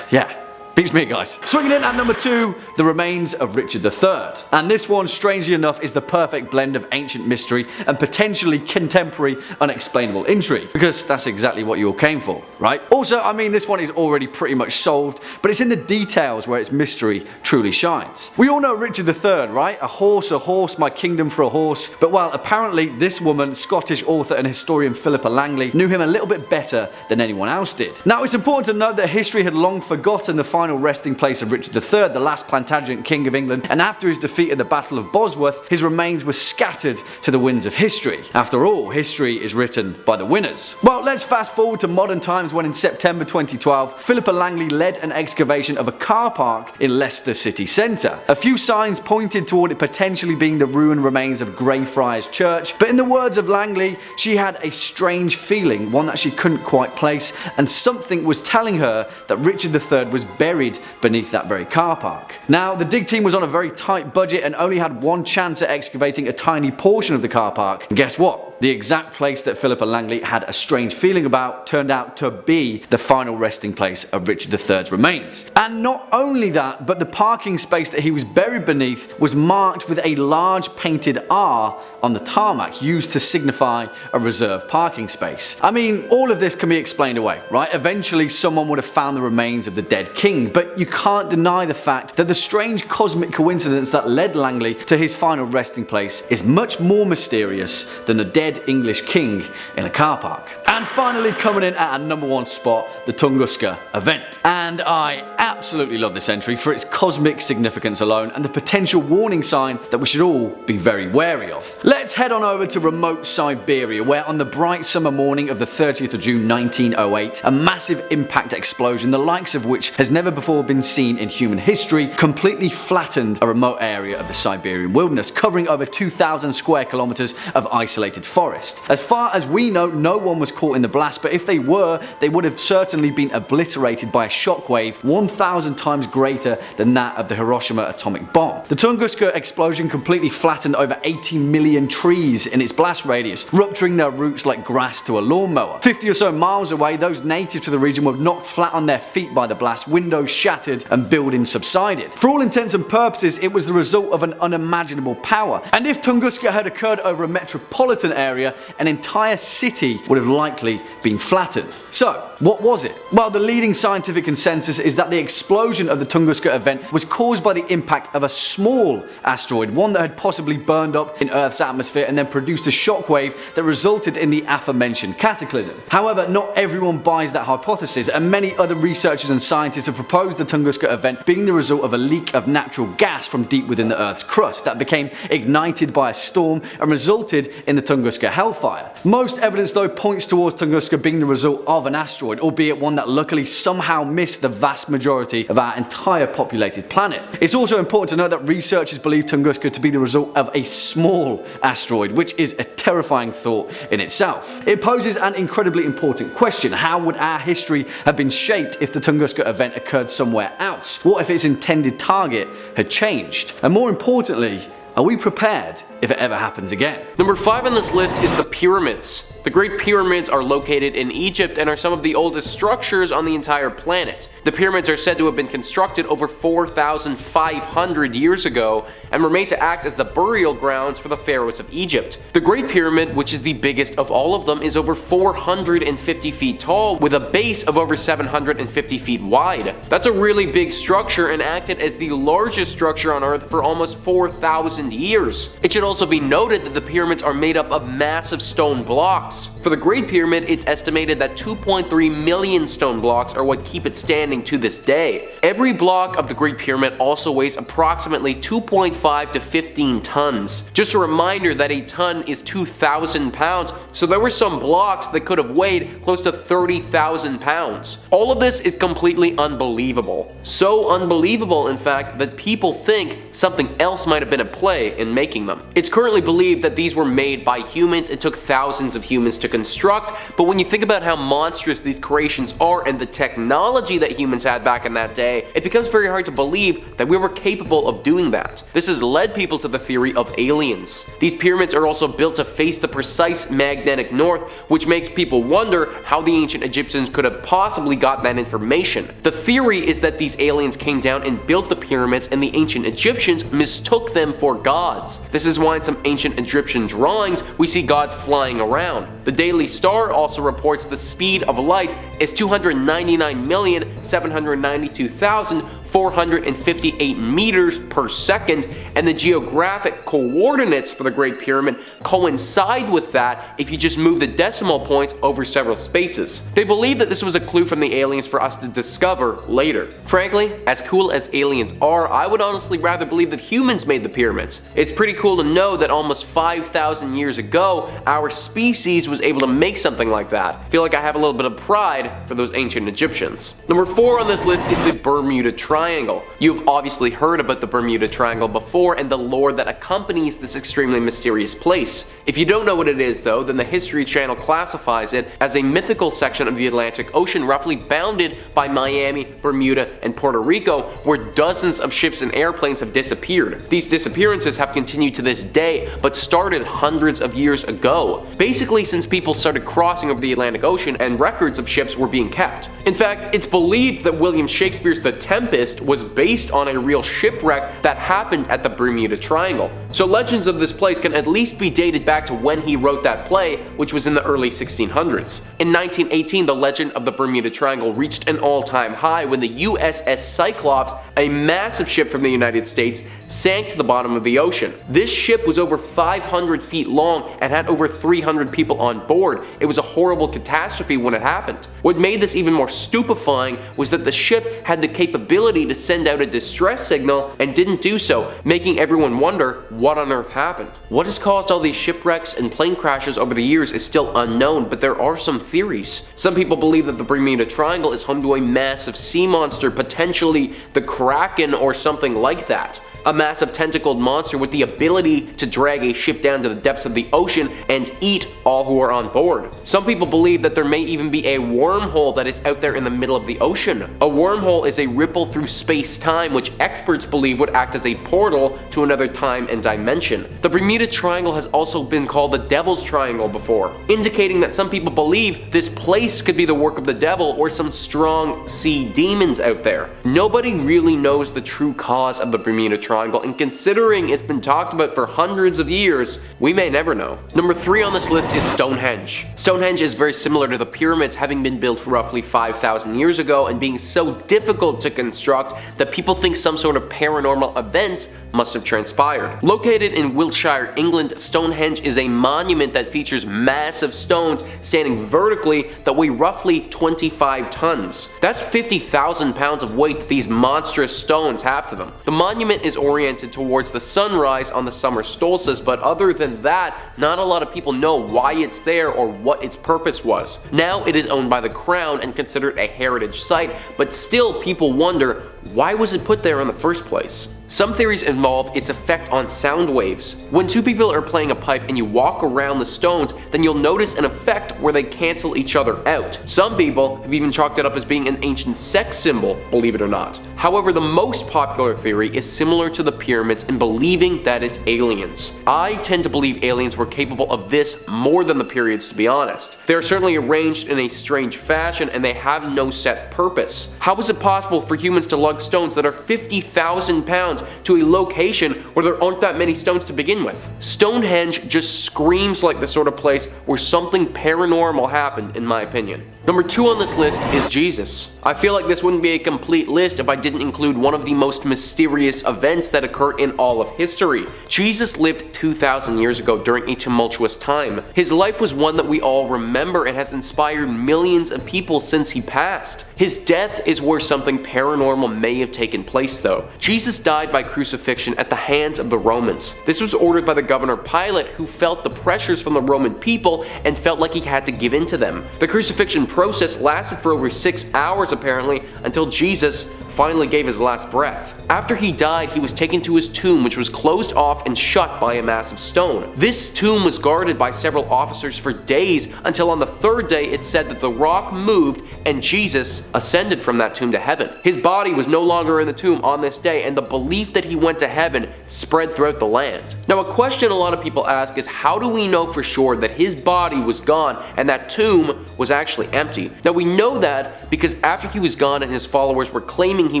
Yeah. Beats me, guys. Swinging in at number 2, the remains of Richard III. And this one, strangely enough, is the perfect blend of ancient mystery and potentially contemporary unexplainable intrigue. Because that's exactly what you all came for, right? Also, I mean, this one is already pretty much solved, but it's in the details where its mystery truly shines. We all know Richard III, right? A horse, my kingdom for a horse. But well, apparently this woman, Scottish author and historian Philippa Langley, knew him a little bit better than anyone else did. Now, it's important to note that history had long forgotten the final resting place of Richard III, the last Plantagenet king of England, and after his defeat at the Battle of Bosworth, his remains were scattered to the winds of history. After all, history is written by the winners. Well, let's fast forward to modern times when in September 2012, Philippa Langley led an excavation of a car park in Leicester city centre. A few signs pointed toward it potentially being the ruined remains of Greyfriars Church, but in the words of Langley, she had a strange feeling, one that she couldn't quite place, and something was telling her that Richard III was buried beneath that very car park. Now, the dig team was on a very tight budget and only had one chance at excavating a tiny portion of the car park. And guess what? The exact place that Philippa Langley had a strange feeling about turned out to be the final resting place of Richard III's remains. And not only that, but the parking space that he was buried beneath was marked with a large painted R on the tarmac, used to signify a reserved parking space. I mean, all of this can be explained away, right? Eventually someone would have found the remains of the dead king, but you can't deny the fact that the strange cosmic coincidence that led Langley to his final resting place is much more mysterious than a dead English king in a car park. And finally, coming in at a number 1 spot, the Tunguska event. And I absolutely love this entry for its cosmic significance alone and the potential warning sign that we should all be very wary of. Let's head on over to remote Siberia, where on the bright summer morning of the 30th of June 1908, a massive impact explosion, the likes of which has never before been seen in human history, completely flattened a remote area of the Siberian wilderness, covering over 2,000 square kilometers of isolated forest. As far as we know, no one was caught in the blast, but if they were, they would have certainly been obliterated by a shockwave 1,000 times greater than that of the Hiroshima atomic bomb. The Tunguska explosion completely flattened over 80 million trees in its blast radius, rupturing their roots like grass to a lawnmower. 50 or so miles away, those native to the region were knocked flat on their feet by the blast, windows shattered and buildings subsided. For all intents and purposes, it was the result of an unimaginable power. And if Tunguska had occurred over a metropolitan area, an entire city would have likely been flattened. So, what was it? Well, the leading scientific consensus is that the explosion of the Tunguska event was caused by the impact of a small asteroid, one that had possibly burned up in Earth's atmosphere and then produced a shockwave that resulted in the aforementioned cataclysm. However, not everyone buys that hypothesis, and many other researchers and scientists have proposed the Tunguska event being the result of a leak of natural gas from deep within the Earth's crust that became ignited by a storm and resulted in the Tunguska hellfire. Most evidence though points towards Tunguska being the result of an asteroid, albeit one that luckily somehow missed the vast majority of our entire populated planet. It's also important to note that researchers believe Tunguska to be the result of a small asteroid, which is a terrifying thought in itself. It poses an incredibly important question: how would our history have been shaped if the Tunguska event occurred somewhere else? What if its intended target had changed? And more importantly, are we prepared if it ever happens again? Number 5 on this list is the pyramids. The Great Pyramids are located in Egypt and are some of the oldest structures on the entire planet. The pyramids are said to have been constructed over 4,500 years ago and were made to act as the burial grounds for the pharaohs of Egypt. The Great Pyramid, which is the biggest of all of them, is over 450 feet tall with a base of over 750 feet wide. That's a really big structure and acted as the largest structure on Earth for almost 4,000 years. It should also be noted that the pyramids are made up of massive stone blocks. For the Great Pyramid, it's estimated that 2.3 million stone blocks are what keep it standing to this day. Every block of the Great Pyramid also weighs approximately 2.5 to 15 tons. Just a reminder that a ton is 2,000 pounds, so there were some blocks that could have weighed close to 30,000 pounds. All of this is completely unbelievable. So unbelievable, in fact, that people think something else might have been at play in making them. It's currently believed that these were made by humans and took thousands of humans to construct, but when you think about how monstrous these creations are and the technology that humans had back in that day, it becomes very hard to believe that we were capable of doing that. This has led people to the theory of aliens. These pyramids are also built to face the precise magnetic north, which makes people wonder how the ancient Egyptians could have possibly got that information. The theory is that these aliens came down and built the pyramids and the ancient Egyptians mistook them for gods. This is why in some ancient Egyptian drawings we see gods flying around. The Daily Star also reports the speed of light is 299,792,458 meters per second, and the geographic coordinates for the Great Pyramid coincide with that if you just move the decimal points over several spaces. They believe that this was a clue from the aliens for us to discover later. Frankly, as cool as aliens are, I would honestly rather believe that humans made the pyramids. It's pretty cool to know that almost 5,000 years ago, our species was able to make something like that. I feel like I have a little bit of pride for those ancient Egyptians. Number 4 on this list is the Bermuda Triangle. You've obviously heard about the Bermuda Triangle before and the lore that accompanies this extremely mysterious place. If you don't know what it is though, then the History Channel classifies it as a mythical section of the Atlantic Ocean roughly bounded by Miami, Bermuda, and Puerto Rico, where dozens of ships and airplanes have disappeared. These disappearances have continued to this day, but started hundreds of years ago. Basically since people started crossing over the Atlantic Ocean and records of ships were being kept. In fact, it's believed that William Shakespeare's The Tempest was based on a real shipwreck that happened at the Bermuda Triangle. So legends of this place can at least be dated back to when he wrote that play, which was in the early 1600s. In 1918, the legend of the Bermuda Triangle reached an all-time high when the USS Cyclops, a massive ship from the United States, sank to the bottom of the ocean. This ship was over 500 feet long and had over 300 people on board. It was a horrible catastrophe when it happened. What made this even more stupefying was that the ship had the capability to send out a distress signal and didn't do so, making everyone wonder what on earth happened. What has caused all these shipwrecks and plane crashes over the years is still unknown, but there are some theories. Some people believe that the Bermuda Triangle is home to a massive sea monster, potentially the Kraken or something like that. a massive tentacled monster with the ability to drag a ship down to the depths of the ocean and eat all who are on board. Some people believe that there may even be a wormhole that is out there in the middle of the ocean. A wormhole is a ripple through space-time which experts believe would act as a portal to another time and dimension. The Bermuda Triangle has also been called the Devil's Triangle before, indicating that some people believe this place could be the work of the devil or some strong sea demons out there. Nobody really knows the true cause of the Bermuda Triangle, and considering it's been talked about for hundreds of years, we may never know. Number 3 on this list is Stonehenge. Stonehenge is very similar to the pyramids, having been built roughly 5,000 years ago and being so difficult to construct that people think some sort of paranormal events must have transpired. Located in Wiltshire, England, Stonehenge is a monument that features massive stones standing vertically that weigh roughly 25 tons. That's 50,000 pounds of weight that these monstrous stones have to them. The monument is oriented towards the sunrise on the summer solstice, but other than that, not a lot of people know why it's there or what its purpose was. Now it is owned by the Crown and considered a heritage site, but still people wonder, why was it put there in the first place? Some theories involve its effect on sound waves. When two people are playing a pipe and you walk around the stones, then you'll notice an effect where they cancel each other out. Some people have even chalked it up as being an ancient sex symbol, believe it or not. However, the most popular theory is similar to the pyramids in believing that it's aliens. I tend to believe aliens were capable of this more than the periods, to be honest. They are certainly arranged in a strange fashion and they have no set purpose. How is it possible for humans to lug stones that are 50,000 pounds to a location where there aren't that many stones to begin with? Stonehenge just screams like the sort of place where something paranormal happened, in my opinion. Number 2 on this list is Jesus. I feel like this wouldn't be a complete list if I didn't include one of the most mysterious events that occurred in all of history. Jesus lived 2,000 years ago during a tumultuous time. His life was one that we all remember and has inspired millions of people since he passed. His death is where something paranormal may have taken place though. Jesus died by crucifixion at the hands of the Romans. This was ordered by the governor Pilate, who felt the pressures from the Roman people and felt like he had to give in to them. The crucifixion process lasted for over 6 hours apparently, until Jesus finally gave his last breath. After he died, he was taken to his tomb, which was closed off and shut by a massive stone. This tomb was guarded by several officers for days, until on the 3rd day it said that the rock moved and Jesus ascended from that tomb to heaven. His body was no longer in the tomb on this day, and the belief that he went to heaven spread throughout the land. Now, a question a lot of people ask is, how do we know for sure that his body was gone and that tomb was actually empty? Now, we know that because after he was gone and his followers were claiming he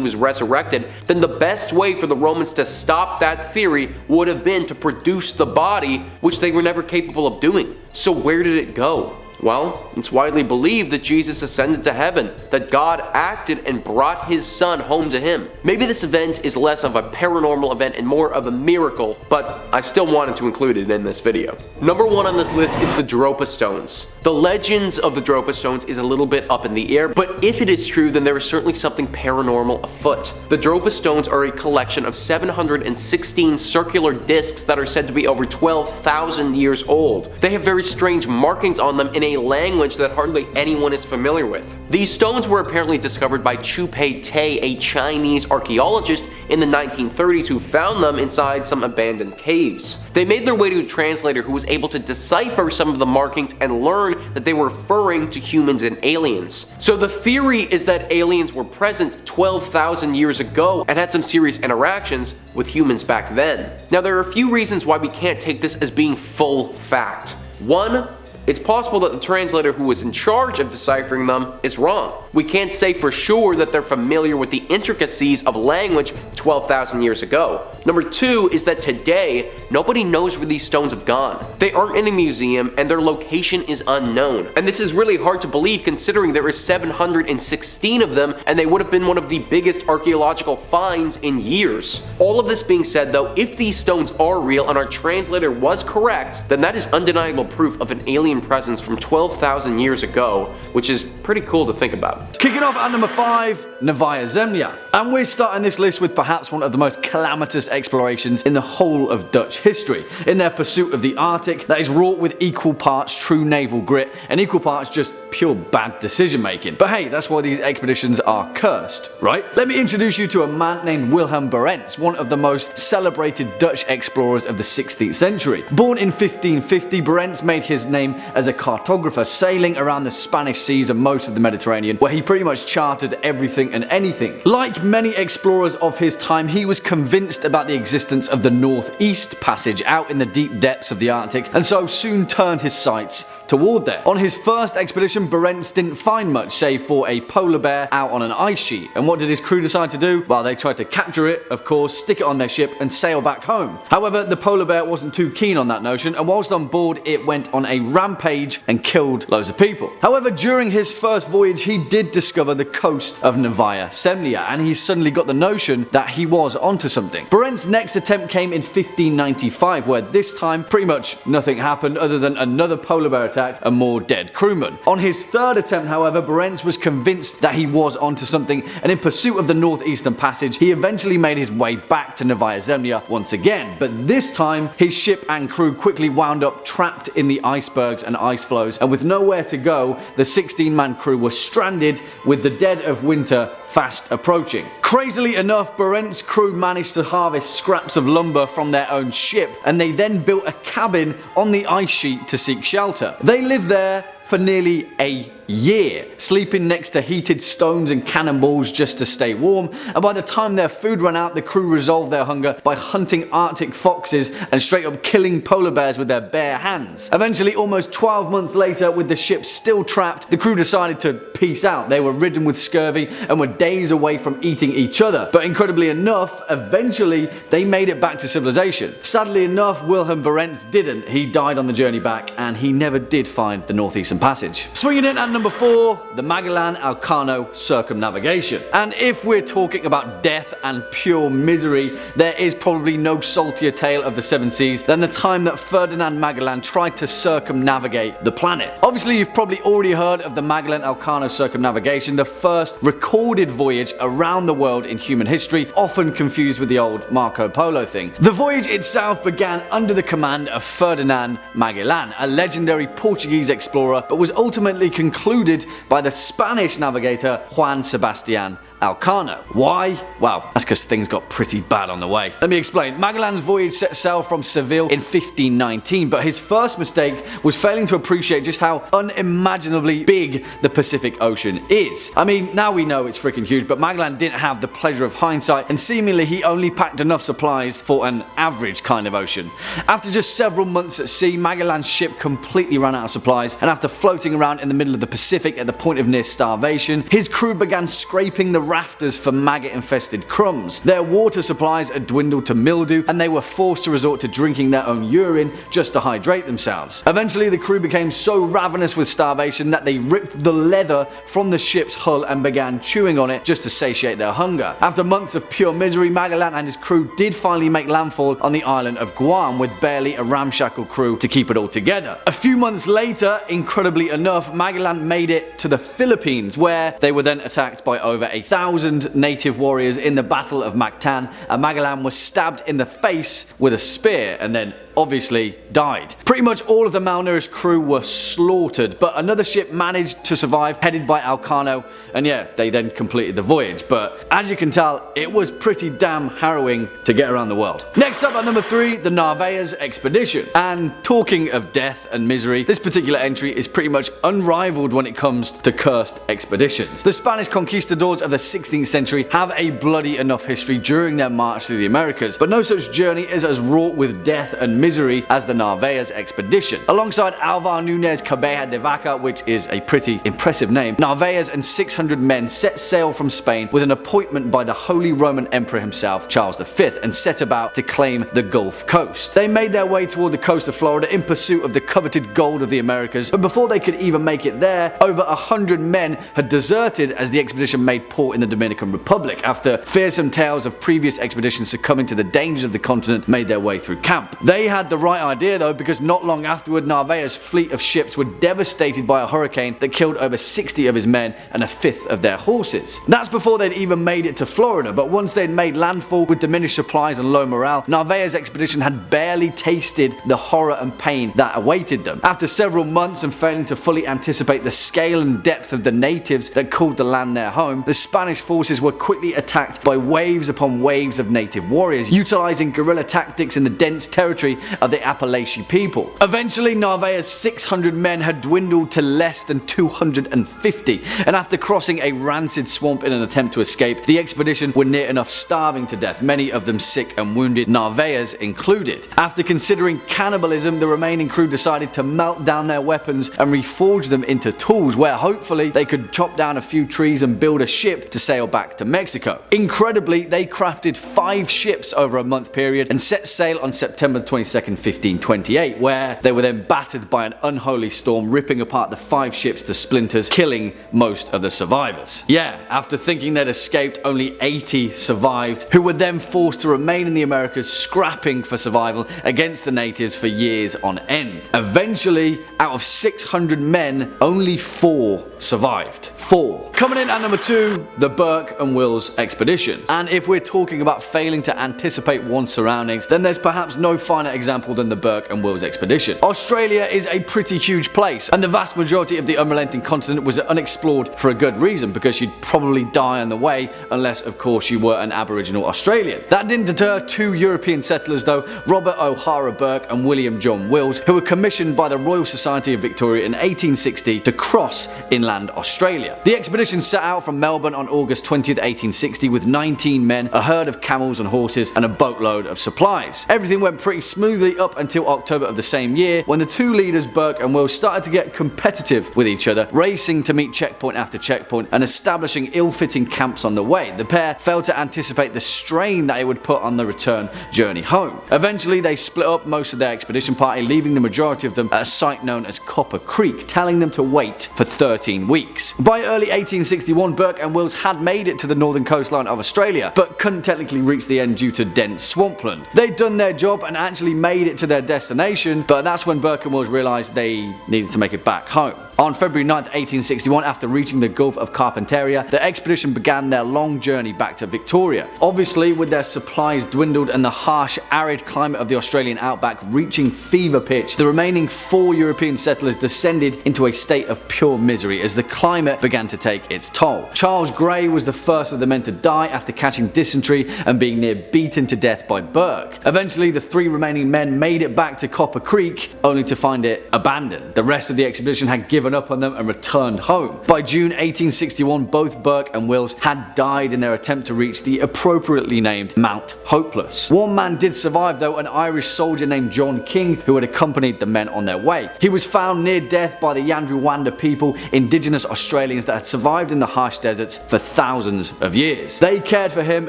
was resurrected, then the best way for the Romans to stop that theory would have been to produce the body, which they were never capable of doing. So where did it go? Well, it's widely believed that Jesus ascended to heaven, that God acted and brought his son home to him. Maybe this event is less of a paranormal event and more of a miracle, but I still wanted to include it in this video. Number 1 on this list is the Dropa Stones. The legends of the Dropa Stones is a little bit up in the air, but if it is true, then there is certainly something paranormal afoot. The Dropa Stones are a collection of 716 circular discs that are said to be over 12,000 years old. They have very strange markings on them in a language that hardly anyone is familiar with. These stones were apparently discovered by Chu Pei Te, a Chinese archaeologist in the 1930s who found them inside some abandoned caves. They made their way to a translator who was able to decipher some of the markings and learn that they were referring to humans and aliens. So the theory is that aliens were present 12,000 years ago and had some serious interactions with humans back then. Now, there are a few reasons why we can't take this as being full fact. 1, it's possible that the translator who was in charge of deciphering them is wrong. We can't say for sure that they're familiar with the intricacies of language 12,000 years ago. Number 2 is that today, nobody knows where these stones have gone. They aren't in a museum and their location is unknown. And this is really hard to believe considering there is 716 of them and they would have been one of the biggest archaeological finds in years. All of this being said though, if these stones are real and our translator was correct, then that is undeniable proof of an alien presence from 12,000 years ago, which is pretty cool to think about. Kicking off at number 5, Novaya Zemlya. And we're starting this list with perhaps one of the most calamitous explorations in the whole of Dutch history. In their pursuit of the Arctic that is wrought with equal parts true naval grit and equal parts just pure bad decision making. But hey, that's why these expeditions are cursed, right? Let me introduce you to a man named Wilhelm Barents, one of the most celebrated Dutch explorers of the 16th century. Born in 1550, Barents made his name as a cartographer, sailing around the Spanish seas and most of the Mediterranean, where he pretty much charted everything and anything. Like many explorers of his time, he was convinced about the existence of the Northeast Passage out in the deep depths of the Arctic, and so soon turned his sights toward there. On his first expedition, Barents didn't find much save for a polar bear out on an ice sheet. And what did his crew decide to do? Well, they tried to capture it, of course, stick it on their ship and sail back home. However, the polar bear wasn't too keen on that notion, and whilst on board, it went on a rampage and killed loads of people. However, during his first voyage, he did discover the coast of Novaya Zemlya, and he suddenly got the notion that he was onto something. Barents' next attempt came in 1595, where this time pretty much nothing happened other than another polar bear attack and more dead crewmen. On his third attempt, however, Barents was convinced that he was onto something, and in pursuit of the Northeastern Passage, he eventually made his way back to Novaya Zemlya once again. But this time, his ship and crew quickly wound up trapped in the icebergs and ice floes, and with nowhere to go, the 16-man crew was stranded with the dead of winter fast approaching. Crazily enough, Barents' crew managed to harvest scraps of lumber from their own ship, and they then built a cabin on the ice sheet to seek shelter. They lived there for nearly a year, sleeping next to heated stones and cannonballs just to stay warm, and by the time their food ran out, the crew resolved their hunger by hunting Arctic foxes and straight up killing polar bears with their bare hands. Eventually, almost 12 months later, with the ship still trapped, the crew decided to peace out. They were ridden with scurvy and were days away from eating each other, but incredibly enough, eventually they made it back to civilization. Sadly enough, Wilhelm Barents didn't. He died on the journey back, and he never did find the Northeastern Passage. Swinging in at number 4, the Magellan-Elcano circumnavigation. And if we're talking about death and pure misery, there is probably no saltier tale of the seven seas than the time that Ferdinand Magellan tried to circumnavigate the planet. Obviously, you've probably already heard of the Magellan-Elcano circumnavigation, the first recorded voyage around the world in human history, often confused with the old Marco Polo thing. The voyage itself began under the command of Ferdinand Magellan, a legendary Portuguese explorer, but was ultimately concluded by the Spanish navigator Juan Sebastian Elcano. Why? Well, that's because things got pretty bad on the way. Let me explain. Magellan's voyage set sail from Seville in 1519, but his first mistake was failing to appreciate just how unimaginably big the Pacific Ocean is. I mean, now we know it's freaking huge, but Magellan didn't have the pleasure of hindsight, and seemingly he only packed enough supplies for an average kind of ocean. After just several months at sea, Magellan's ship completely ran out of supplies, and after floating around in the middle of the Pacific at the point of near starvation, his crew began scraping the rafters for maggot-infested crumbs. Their water supplies had dwindled to mildew, and they were forced to resort to drinking their own urine just to hydrate themselves. Eventually, the crew became so ravenous with starvation that they ripped the leather from the ship's hull and began chewing on it just to satiate their hunger. After months of pure misery, Magellan and his crew did finally make landfall on the island of Guam with barely a ramshackle crew to keep it all together. A few months later, incredibly enough, Magellan made it to the Philippines, where they were then attacked by over 1,000 native warriors in the Battle of Mactan, and Magellan was stabbed in the face with a spear and then obviously died. Pretty much all of the malnourished crew were slaughtered, but another ship managed to survive, headed by Elcano, and yeah, they then completed the voyage. But as you can tell, it was pretty damn harrowing to get around the world. Next up at number 3, the Narvaez Expedition. And talking of death and misery, this particular entry is pretty much unrivaled when it comes to cursed expeditions. The Spanish conquistadors of the 16th century have a bloody enough history during their march through the Americas, but no such journey is as wrought with death and misery as the Narvaez Expedition. Alongside Alvar Nuñez Cabeza de Vaca, which is a pretty impressive name, Narvaez and 600 men set sail from Spain with an appointment by the Holy Roman Emperor himself, Charles V, and set about to claim the Gulf Coast. They made their way toward the coast of Florida in pursuit of the coveted gold of the Americas, but before they could even make it there, over 100 men had deserted as the expedition made port in the Dominican Republic after fearsome tales of previous expeditions succumbing to the dangers of the continent made their way through camp. They had the right idea though, because not long afterward, Narvaez's fleet of ships were devastated by a hurricane that killed over 60 of his men and a fifth of their horses. That's before they'd even made it to Florida, but once they'd made landfall with diminished supplies and low morale, Narvaez's expedition had barely tasted the horror and pain that awaited them. After several months and failing to fully anticipate the scale and depth of the natives that called the land their home, the Spanish forces were quickly attacked by waves upon waves of native warriors, utilizing guerrilla tactics in the dense territory of the Appalachian people. Eventually, Narvaez's 600 men had dwindled to less than 250, and after crossing a rancid swamp in an attempt to escape, the expedition were near enough starving to death, many of them sick and wounded, Narvaez included. After considering cannibalism, the remaining crew decided to melt down their weapons and reforge them into tools, where hopefully they could chop down a few trees and build a ship to sail back to Mexico. Incredibly, they crafted 5 ships over a month period and set sail on September 22nd, 1528, where they were then battered by an unholy storm, ripping apart the 5 ships to splinters, killing most of the survivors. Yeah, after thinking they'd escaped, only 80 survived, who were then forced to remain in the Americas, scrapping for survival against the natives for years on end. Eventually, out of 600 men, only 4 survived. 4. Coming in at number 2, the Burke and Wills Expedition. And if we're talking about failing to anticipate one's surroundings, then there's perhaps no finer example than the Burke and Wills Expedition. Australia is a pretty huge place, and the vast majority of the unrelenting continent was unexplored for a good reason, because you'd probably die on the way, unless of course you were an Aboriginal Australian. That didn't deter 2 European settlers though, Robert O'Hara Burke and William John Wills, who were commissioned by the Royal Society of Victoria in 1860 to cross inland Australia. The expedition set out from Melbourne on August 20th, 1860 with 19 men, a herd of camels and horses, and a boatload of supplies. Everything went pretty smoothly up until October of the same year, when the 2 leaders, Burke and Wills, started to get competitive with each other, racing to meet checkpoint after checkpoint and establishing ill-fitting camps on the way. The pair failed to anticipate the strain that it would put on the return journey home. Eventually, they split up most of their expedition party, leaving the majority of them at a site known as Copper Creek, telling them to wait for 13 weeks. By early 1861, Burke and Wills had made it to the northern coastline of Australia, but couldn't technically reach the end due to dense swampland. They'd done their job and actually made it to their destination, but that's when Burke and Wills realised they needed to make it back home. On February 9th, 1861, after reaching the Gulf of Carpentaria, the expedition began their long journey back to Victoria. Obviously, with their supplies dwindled and the harsh, arid climate of the Australian outback reaching fever pitch, the remaining 4 European settlers descended into a state of pure misery as the climate began to take its toll. Charles Gray was the first of the men to die after catching dysentery and being near beaten to death by Burke. Eventually, the 3 remaining men made it back to Copper Creek, only to find it abandoned. The rest of the expedition had given up on them and returned home. By June 1861, both Burke and Wills had died in their attempt to reach the appropriately named Mount Hopeless. One man did survive though, an Irish soldier named John King, who had accompanied the men on their way. He was found near death by the Yandrawanda people, indigenous Australians that had survived in the harsh deserts for thousands of years. They cared for him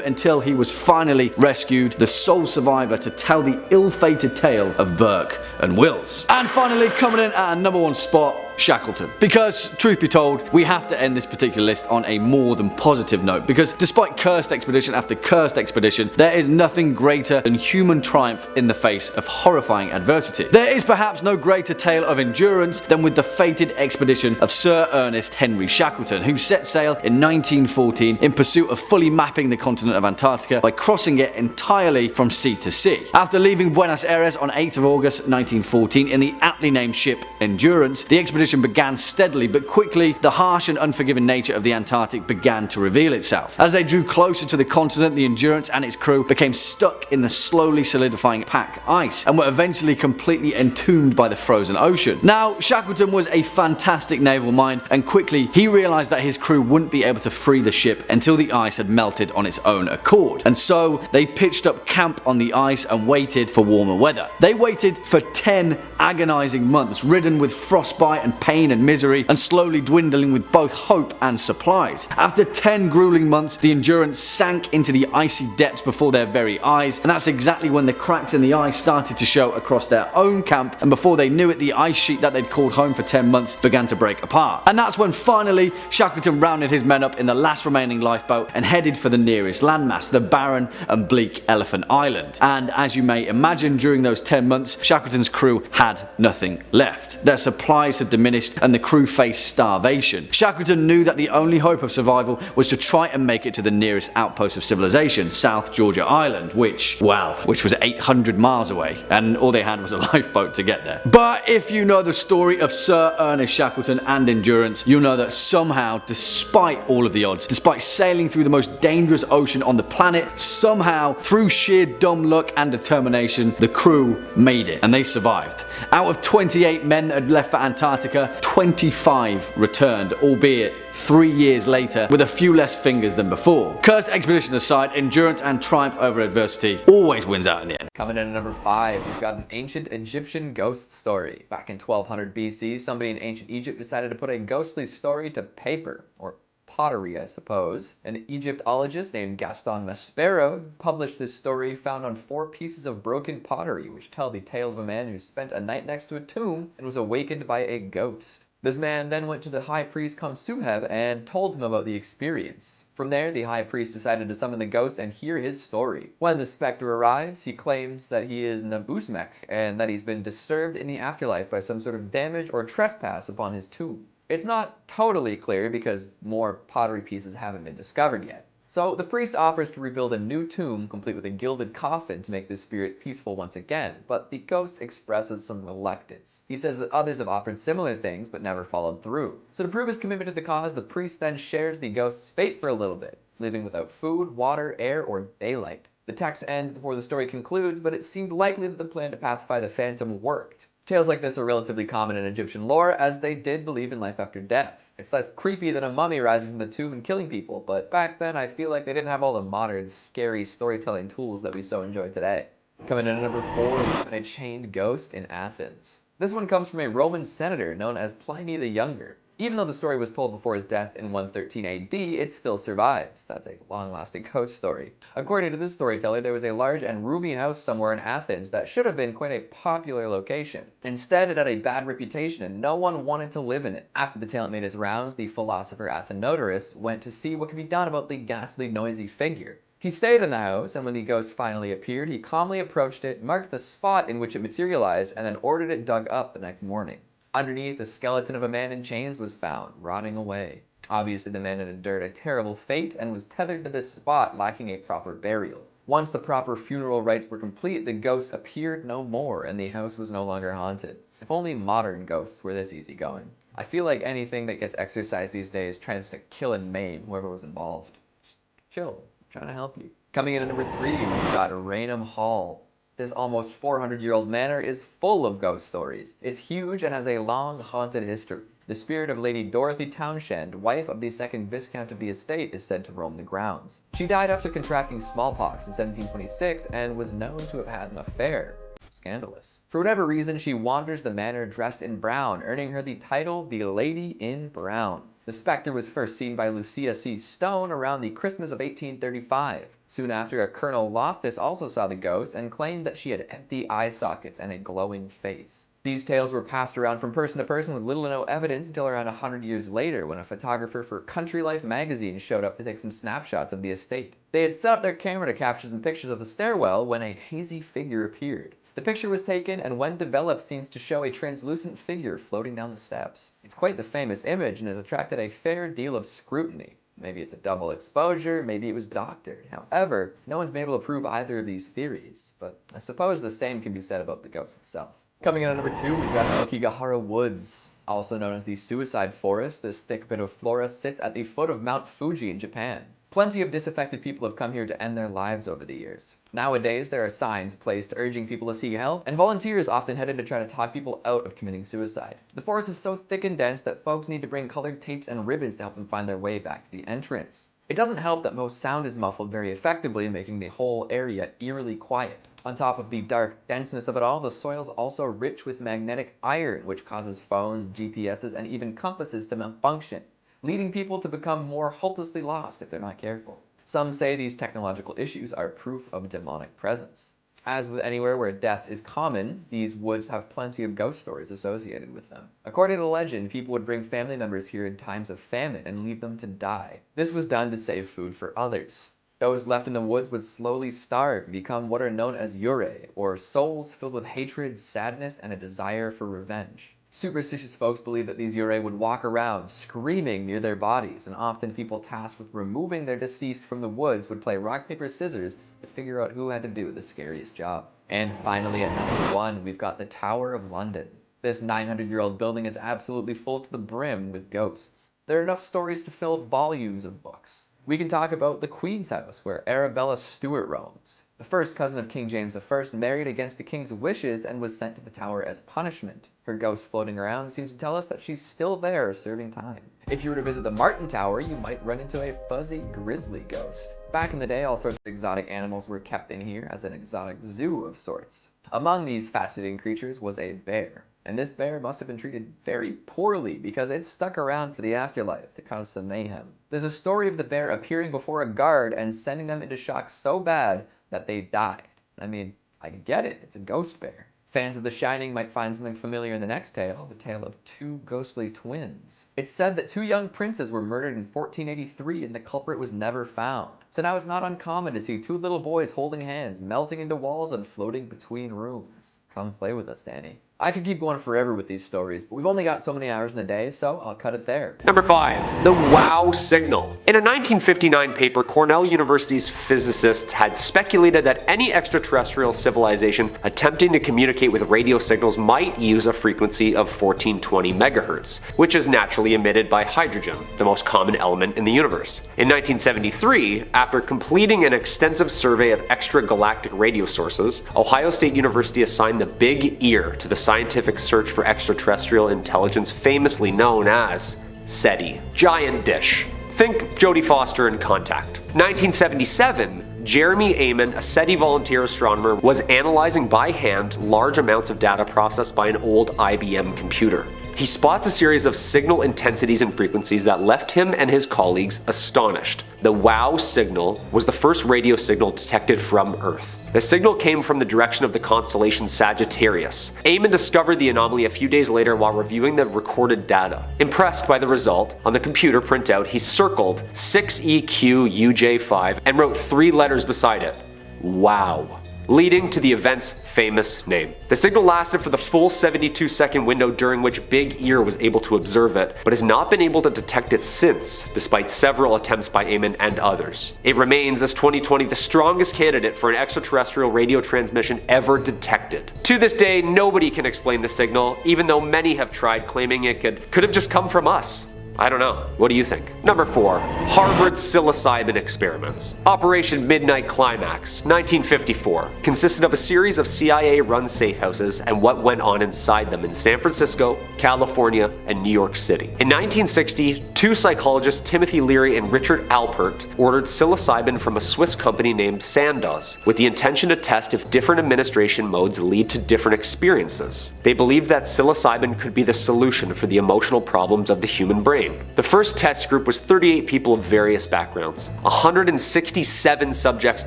until he was finally rescued, the sole survivor to tell the ill-fated tale of Burke and Wills. And finally, coming in at a number 1 spot, Shackleton. Because, truth be told, we have to end this particular list on a more than positive note, because despite cursed expedition after cursed expedition, there is nothing greater than human triumph in the face of horrifying adversity. There is perhaps no greater tale of endurance than with the fated expedition of Sir Ernest Henry Shackleton, who set sail in 1914 in pursuit of fully mapping the continent of Antarctica by crossing it entirely from sea to sea. After leaving Buenos Aires on 8th of August 1914 in the aptly named ship Endurance, the expedition began steadily, but quickly the harsh and unforgiving nature of the Antarctic began to reveal itself. As they drew closer to the continent, the Endurance and its crew became stuck in the slowly solidifying pack ice and were eventually completely entombed by the frozen ocean. Now, Shackleton was a fantastic naval mind, and quickly he realized that his crew wouldn't be able to free the ship until the ice had melted on its own accord, and so they pitched up camp on the ice and waited for warmer weather. They waited for 10 agonizing months, ridden with frostbite and and pain and misery, and slowly dwindling with both hope and supplies. After 10 grueling months, the Endurance sank into the icy depths before their very eyes, and that's exactly when the cracks in the ice started to show across their own camp, and before they knew it, the ice sheet that they'd called home for 10 months began to break apart. And that's when finally Shackleton rounded his men up in the last remaining lifeboat and headed for the nearest landmass, the barren and bleak Elephant Island. And as you may imagine, during those 10 months, Shackleton's crew had nothing left. Their supplies had diminished and the crew faced starvation. Shackleton knew that the only hope of survival was to try and make it to the nearest outpost of civilization, South Georgia Island, which was 800 miles away, and all they had was a lifeboat to get there. But if you know the story of Sir Ernest Shackleton and Endurance, you'll know that somehow, despite all of the odds, despite sailing through the most dangerous ocean on the planet, somehow, through sheer dumb luck and determination, the crew made it, and they survived. Out of 28 men that had left for Antarctica, 25 returned, albeit 3 years later, with a few less fingers than before. Cursed expedition aside, endurance and triumph over adversity always wins out in the end. Coming in at number 5, we've got an ancient Egyptian ghost story. Back in 1200 BC, somebody in ancient Egypt decided to put a ghostly story to paper, or pottery, I suppose. An Egyptologist named Gaston Maspero published this story found on 4 pieces of broken pottery, which tell the tale of a man who spent a night next to a tomb and was awakened by a ghost. This man then went to the high priest Khonsuheb and told him about the experience. From there, the high priest decided to summon the ghost and hear his story. When the specter arrives, he claims that he is Nabuzmek and that he's been disturbed in the afterlife by some sort of damage or trespass upon his tomb. It's not totally clear because more pottery pieces haven't been discovered yet. So the priest offers to rebuild a new tomb complete with a gilded coffin to make the spirit peaceful once again, but the ghost expresses some reluctance. He says that others have offered similar things but never followed through. So to prove his commitment to the cause, the priest then shares the ghost's fate for a little bit, living without food, water, air, or daylight. The text ends before the story concludes, but it seemed likely that the plan to pacify the phantom worked. Tales like this are relatively common in Egyptian lore, as they did believe in life after death. It's less creepy than a mummy rising from the tomb and killing people, but back then I feel like they didn't have all the modern, scary storytelling tools that we so enjoy today. Coming in at number 4, we've got a chained ghost in Athens. This one comes from a Roman senator known as Pliny the Younger. Even though the story was told before his death in 113 AD, it still survives. That's a long-lasting ghost story. According to this storyteller, there was a large and roomy house somewhere in Athens that should have been quite a popular location. Instead, it had a bad reputation and no one wanted to live in it. After the tale made its rounds, the philosopher Athenodorus went to see what could be done about the ghastly, noisy figure. He stayed in the house, and when the ghost finally appeared, he calmly approached it, marked the spot in which it materialized, and then ordered it dug up the next morning. Underneath, the skeleton of a man in chains was found, rotting away. Obviously, the man had endured a terrible fate and was tethered to this spot, lacking a proper burial. Once the proper funeral rites were complete, the ghost appeared no more, and the house was no longer haunted. If only modern ghosts were this easygoing. I feel like anything that gets exorcised these days tries to kill and maim whoever was involved. Just chill. I'm trying to help you. Coming in at number 3, we've got Raynham Hall. This almost 400-year-old manor is full of ghost stories. It's huge and has a long, haunted history. The spirit of Lady Dorothy Townshend, wife of the second Viscount of the estate, is said to roam the grounds. She died after contracting smallpox in 1726 and was known to have had an affair. Scandalous. For whatever reason, she wanders the manor dressed in brown, earning her the title the Lady in Brown. The spectre was first seen by Lucia C. Stone around the Christmas of 1835. Soon after, a Colonel Loftus also saw the ghost and claimed that she had empty eye sockets and a glowing face. These tales were passed around from person to person with little to no evidence until around 100 years later, when a photographer for Country Life magazine showed up to take some snapshots of the estate. They had set up their camera to capture some pictures of the stairwell when a hazy figure appeared. The picture was taken, and when developed, seems to show a translucent figure floating down the steps. It's quite the famous image and has attracted a fair deal of scrutiny. Maybe it's a double exposure, maybe it was doctored. However, no one's been able to prove either of these theories, but I suppose the same can be said about the ghost itself. Coming in at number 2, we've got Okigahara Woods. Also known as the Suicide Forest, this thick bit of flora sits at the foot of Mount Fuji in Japan. Plenty of disaffected people have come here to end their lives over the years. Nowadays, there are signs placed urging people to seek help, and volunteers often head in to try to talk people out of committing suicide. The forest is so thick and dense that folks need to bring colored tapes and ribbons to help them find their way back to the entrance. It doesn't help that most sound is muffled very effectively, making the whole area eerily quiet. On top of the dark denseness of it all, the soil is also rich with magnetic iron, which causes phones, GPSs, and even compasses to malfunction, leading people to become more hopelessly lost if they're not careful. Some say these technological issues are proof of demonic presence. As with anywhere where death is common, these woods have plenty of ghost stories associated with them. According to legend, people would bring family members here in times of famine and leave them to die. This was done to save food for others. Those left in the woods would slowly starve and become what are known as yurei, or souls filled with hatred, sadness, and a desire for revenge. Superstitious folks believe that these yurei would walk around screaming near their bodies, and often people tasked with removing their deceased from the woods would play rock, paper, scissors to figure out who had to do the scariest job. And finally, at number 1, we've got the Tower of London. This 900-year-old building is absolutely full to the brim with ghosts. There are enough stories to fill volumes of books. We can talk about the Queen's house, where Arabella Stuart roams. The first cousin of King James I married against the king's wishes and was sent to the tower as punishment. Her ghost floating around seems to tell us that she's still there serving time. If you were to visit the Martin Tower, you might run into a fuzzy grizzly ghost. Back in the day, all sorts of exotic animals were kept in here as an exotic zoo of sorts. Among these fascinating creatures was a bear. And this bear must have been treated very poorly because it stuck around for the afterlife to cause some mayhem. There's a story of the bear appearing before a guard and sending them into shock so bad that they died. I mean, I get it, it's a ghost bear. Fans of The Shining might find something familiar in the next tale, the tale of 2 ghostly twins. It's said that 2 young princes were murdered in 1483 and the culprit was never found. So now it's not uncommon to see 2 little boys holding hands, melting into walls and floating between rooms. Come play with us, Danny. I could keep going forever with these stories, but we've only got so many hours in a day, so I'll cut it there. Number 5. The WOW signal. In a 1959 paper, Cornell University's physicists had speculated that any extraterrestrial civilization attempting to communicate with radio signals might use a frequency of 1420 megahertz, which is naturally emitted by hydrogen, the most common element in the universe. In 1973, after completing an extensive survey of extragalactic radio sources, Ohio State University assigned the Big Ear to the scientific search for extraterrestrial intelligence famously known as SETI. Giant dish. Think Jodie Foster in Contact. 1977, Jeremy Amon, a SETI volunteer astronomer, was analyzing by hand large amounts of data processed by an old IBM computer. He spots a series of signal intensities and frequencies that left him and his colleagues astonished. The WOW signal was the first radio signal detected from Earth. The signal came from the direction of the constellation Sagittarius. Amon discovered the anomaly a few days later while reviewing the recorded data. Impressed by the result, on the computer printout he circled 6EQUJ5 and wrote 3 letters beside it. WOW. Leading to the event's famous name. The signal lasted for the full 72-second window during which Big Ear was able to observe it, but has not been able to detect it since, despite several attempts by Amon and others. It remains, as 2020, the strongest candidate for an extraterrestrial radio transmission ever detected. To this day, nobody can explain the signal, even though many have tried, claiming it could have just come from us. I don't know. What do you think? Number 4. Harvard's psilocybin experiments. Operation Midnight Climax, 1954, consisted of a series of CIA-run safe houses and what went on inside them in San Francisco, California, and New York City. In 1960, 2 psychologists, Timothy Leary and Richard Alpert, ordered psilocybin from a Swiss company named Sandoz, with the intention to test if different administration modes lead to different experiences. They believed that psilocybin could be the solution for the emotional problems of the human brain. The first test group was 38 people of various backgrounds. 167 subjects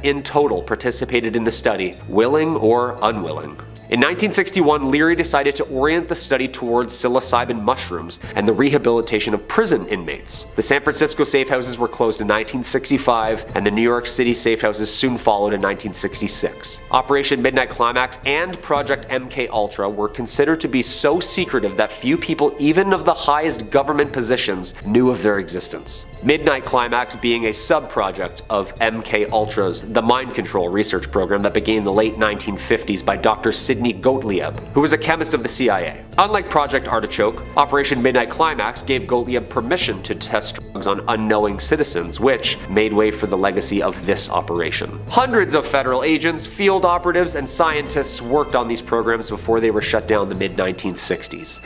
in total participated in the study, willing or unwilling. In 1961, Leary decided to orient the study towards psilocybin mushrooms and the rehabilitation of prison inmates. The San Francisco safe houses were closed in 1965, and the New York City safe houses soon followed in 1966. Operation Midnight Climax and Project MK Ultra were considered to be so secretive that few people, even of the highest government positions, knew of their existence. Midnight Climax being a sub-project of MK Ultra's The Mind Control research program that began in the late 1950s by Dr. Sidney Gottlieb, who was a chemist of the CIA. Unlike Project Artichoke, Operation Midnight Climax gave Gottlieb permission to test drugs on unknowing citizens, which made way for the legacy of this operation. Hundreds of federal agents, field operatives, and scientists worked on these programs before they were shut down in the mid-1960s.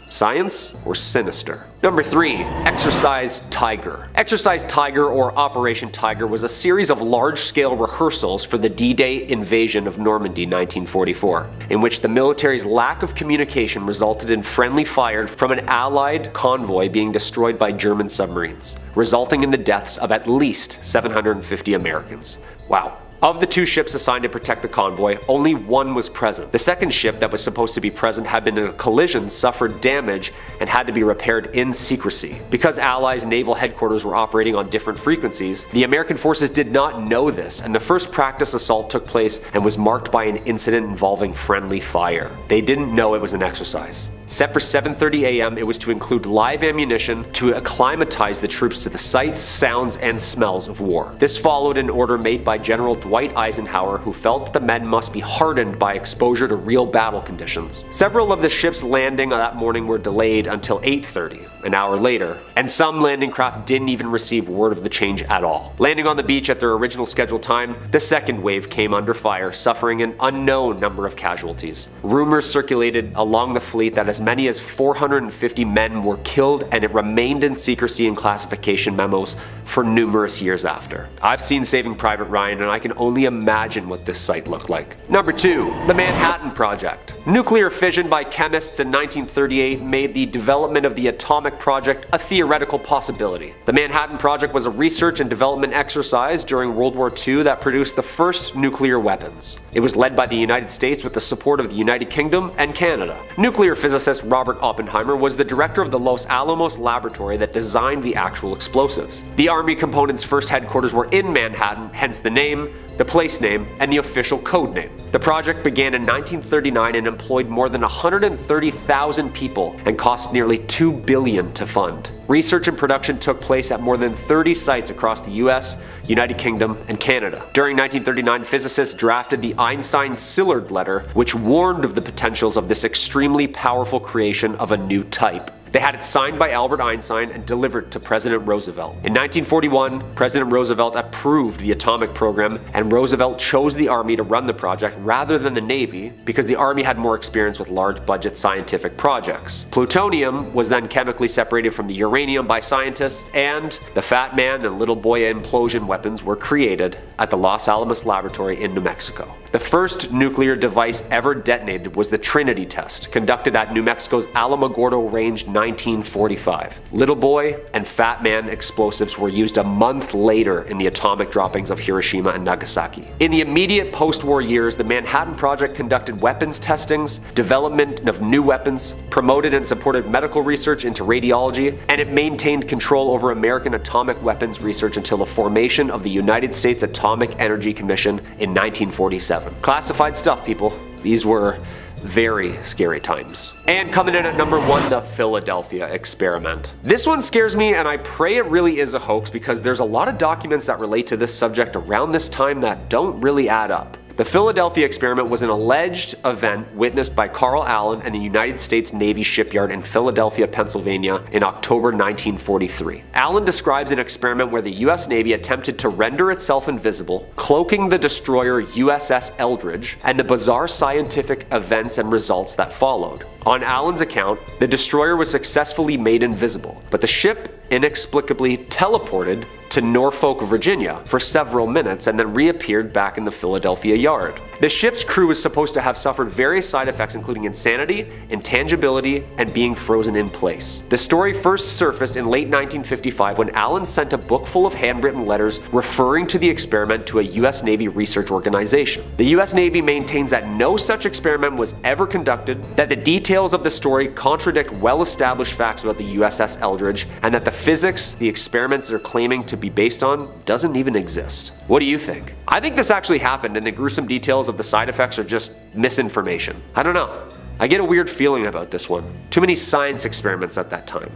Science or sinister? Number 3. Exercise Tiger. Exercise Tiger, or Operation Tiger, was a series of large-scale rehearsals for the D-Day invasion of Normandy 1944, in which the military's lack of communication resulted in friendly fire from an Allied convoy being destroyed by German submarines, resulting in the deaths of at least 750 Americans. Wow. Of the 2 ships assigned to protect the convoy, only one was present. The second ship that was supposed to be present had been in a collision, suffered damage, and had to be repaired in secrecy. Because Allies' naval headquarters were operating on different frequencies, the American forces did not know this, and the first practice assault took place and was marked by an incident involving friendly fire. They didn't know it was an exercise. Set for 7:30 a.m., it was to include live ammunition to acclimatize the troops to the sights, sounds, and smells of war. This followed an order made by General Dwight Eisenhower, who felt that the men must be hardened by exposure to real battle conditions. Several of the ships landing that morning were delayed until 8:30, an hour later, and some landing craft didn't even receive word of the change at all. Landing on the beach at their original scheduled time, the second wave came under fire, suffering an unknown number of casualties. Rumors circulated along the fleet that as many as 450 men were killed, and it remained in secrecy in classification memos for numerous years after. I've seen Saving Private Ryan, and I can only imagine what this site looked like. Number 2. The Manhattan Project. Nuclear fission by chemists in 1938 made the development of the atomic project a theoretical possibility. The Manhattan Project was a research and development exercise during World War II that produced the first nuclear weapons. It was led by the United States with the support of the United Kingdom and Canada. Nuclear physicist Robert Oppenheimer was the director of the Los Alamos laboratory that designed the actual explosives. The Army component's first headquarters were in Manhattan, hence the name, the place name, and the official code name. The project began in 1939 and employed more than 130,000 people and cost nearly $2 billion to fund. Research and production took place at more than 30 sites across the US, United Kingdom, and Canada. During 1939, physicists drafted the Einstein-Szilard letter, which warned of the potentials of this extremely powerful creation of a new type. They had it signed by Albert Einstein and delivered to President Roosevelt. In 1941, President Roosevelt approved the atomic program, and Roosevelt chose the Army to run the project rather than the Navy because the Army had more experience with large-budget scientific projects. Plutonium was then chemically separated from the uranium by scientists, and the Fat Man and Little Boy implosion weapons were created at the Los Alamos Laboratory in New Mexico. The first nuclear device ever detonated was the Trinity test, conducted at New Mexico's Alamogordo Range 1945. Little Boy and Fat Man explosives were used a month later in the atomic droppings of Hiroshima and Nagasaki. In the immediate post-war years, the Manhattan Project conducted weapons testings, development of new weapons, promoted and supported medical research into radiology, and it maintained control over American atomic weapons research until the formation of the United States Atomic Energy Commission in 1947. Classified stuff, people. These were very scary times. And coming in at number 1, the Philadelphia experiment. This one scares me, and I pray it really is a hoax because there's a lot of documents that relate to this subject around this time that don't really add up. The Philadelphia experiment was an alleged event witnessed by Carl Allen and the United States Navy shipyard in Philadelphia, Pennsylvania in October 1943. Allen describes an experiment where the US Navy attempted to render itself invisible, cloaking the destroyer USS Eldridge, and the bizarre scientific events and results that followed. On Allen's account, the destroyer was successfully made invisible, but the ship inexplicably teleported to Norfolk, Virginia for several minutes and then reappeared back in the Philadelphia yard. The ship's crew was supposed to have suffered various side effects including insanity, intangibility, and being frozen in place. The story first surfaced in late 1955 when Allen sent a book full of handwritten letters referring to the experiment to a US Navy research organization. The US Navy maintains that no such experiment was ever conducted, that the details of the story contradict well-established facts about the USS Eldridge, and that the physics the experiments they're claiming to be based on doesn't even exist. What do you think? I think this actually happened and the gruesome details of the side effects are just misinformation. I don't know. I get a weird feeling about this one. Too many science experiments at that time.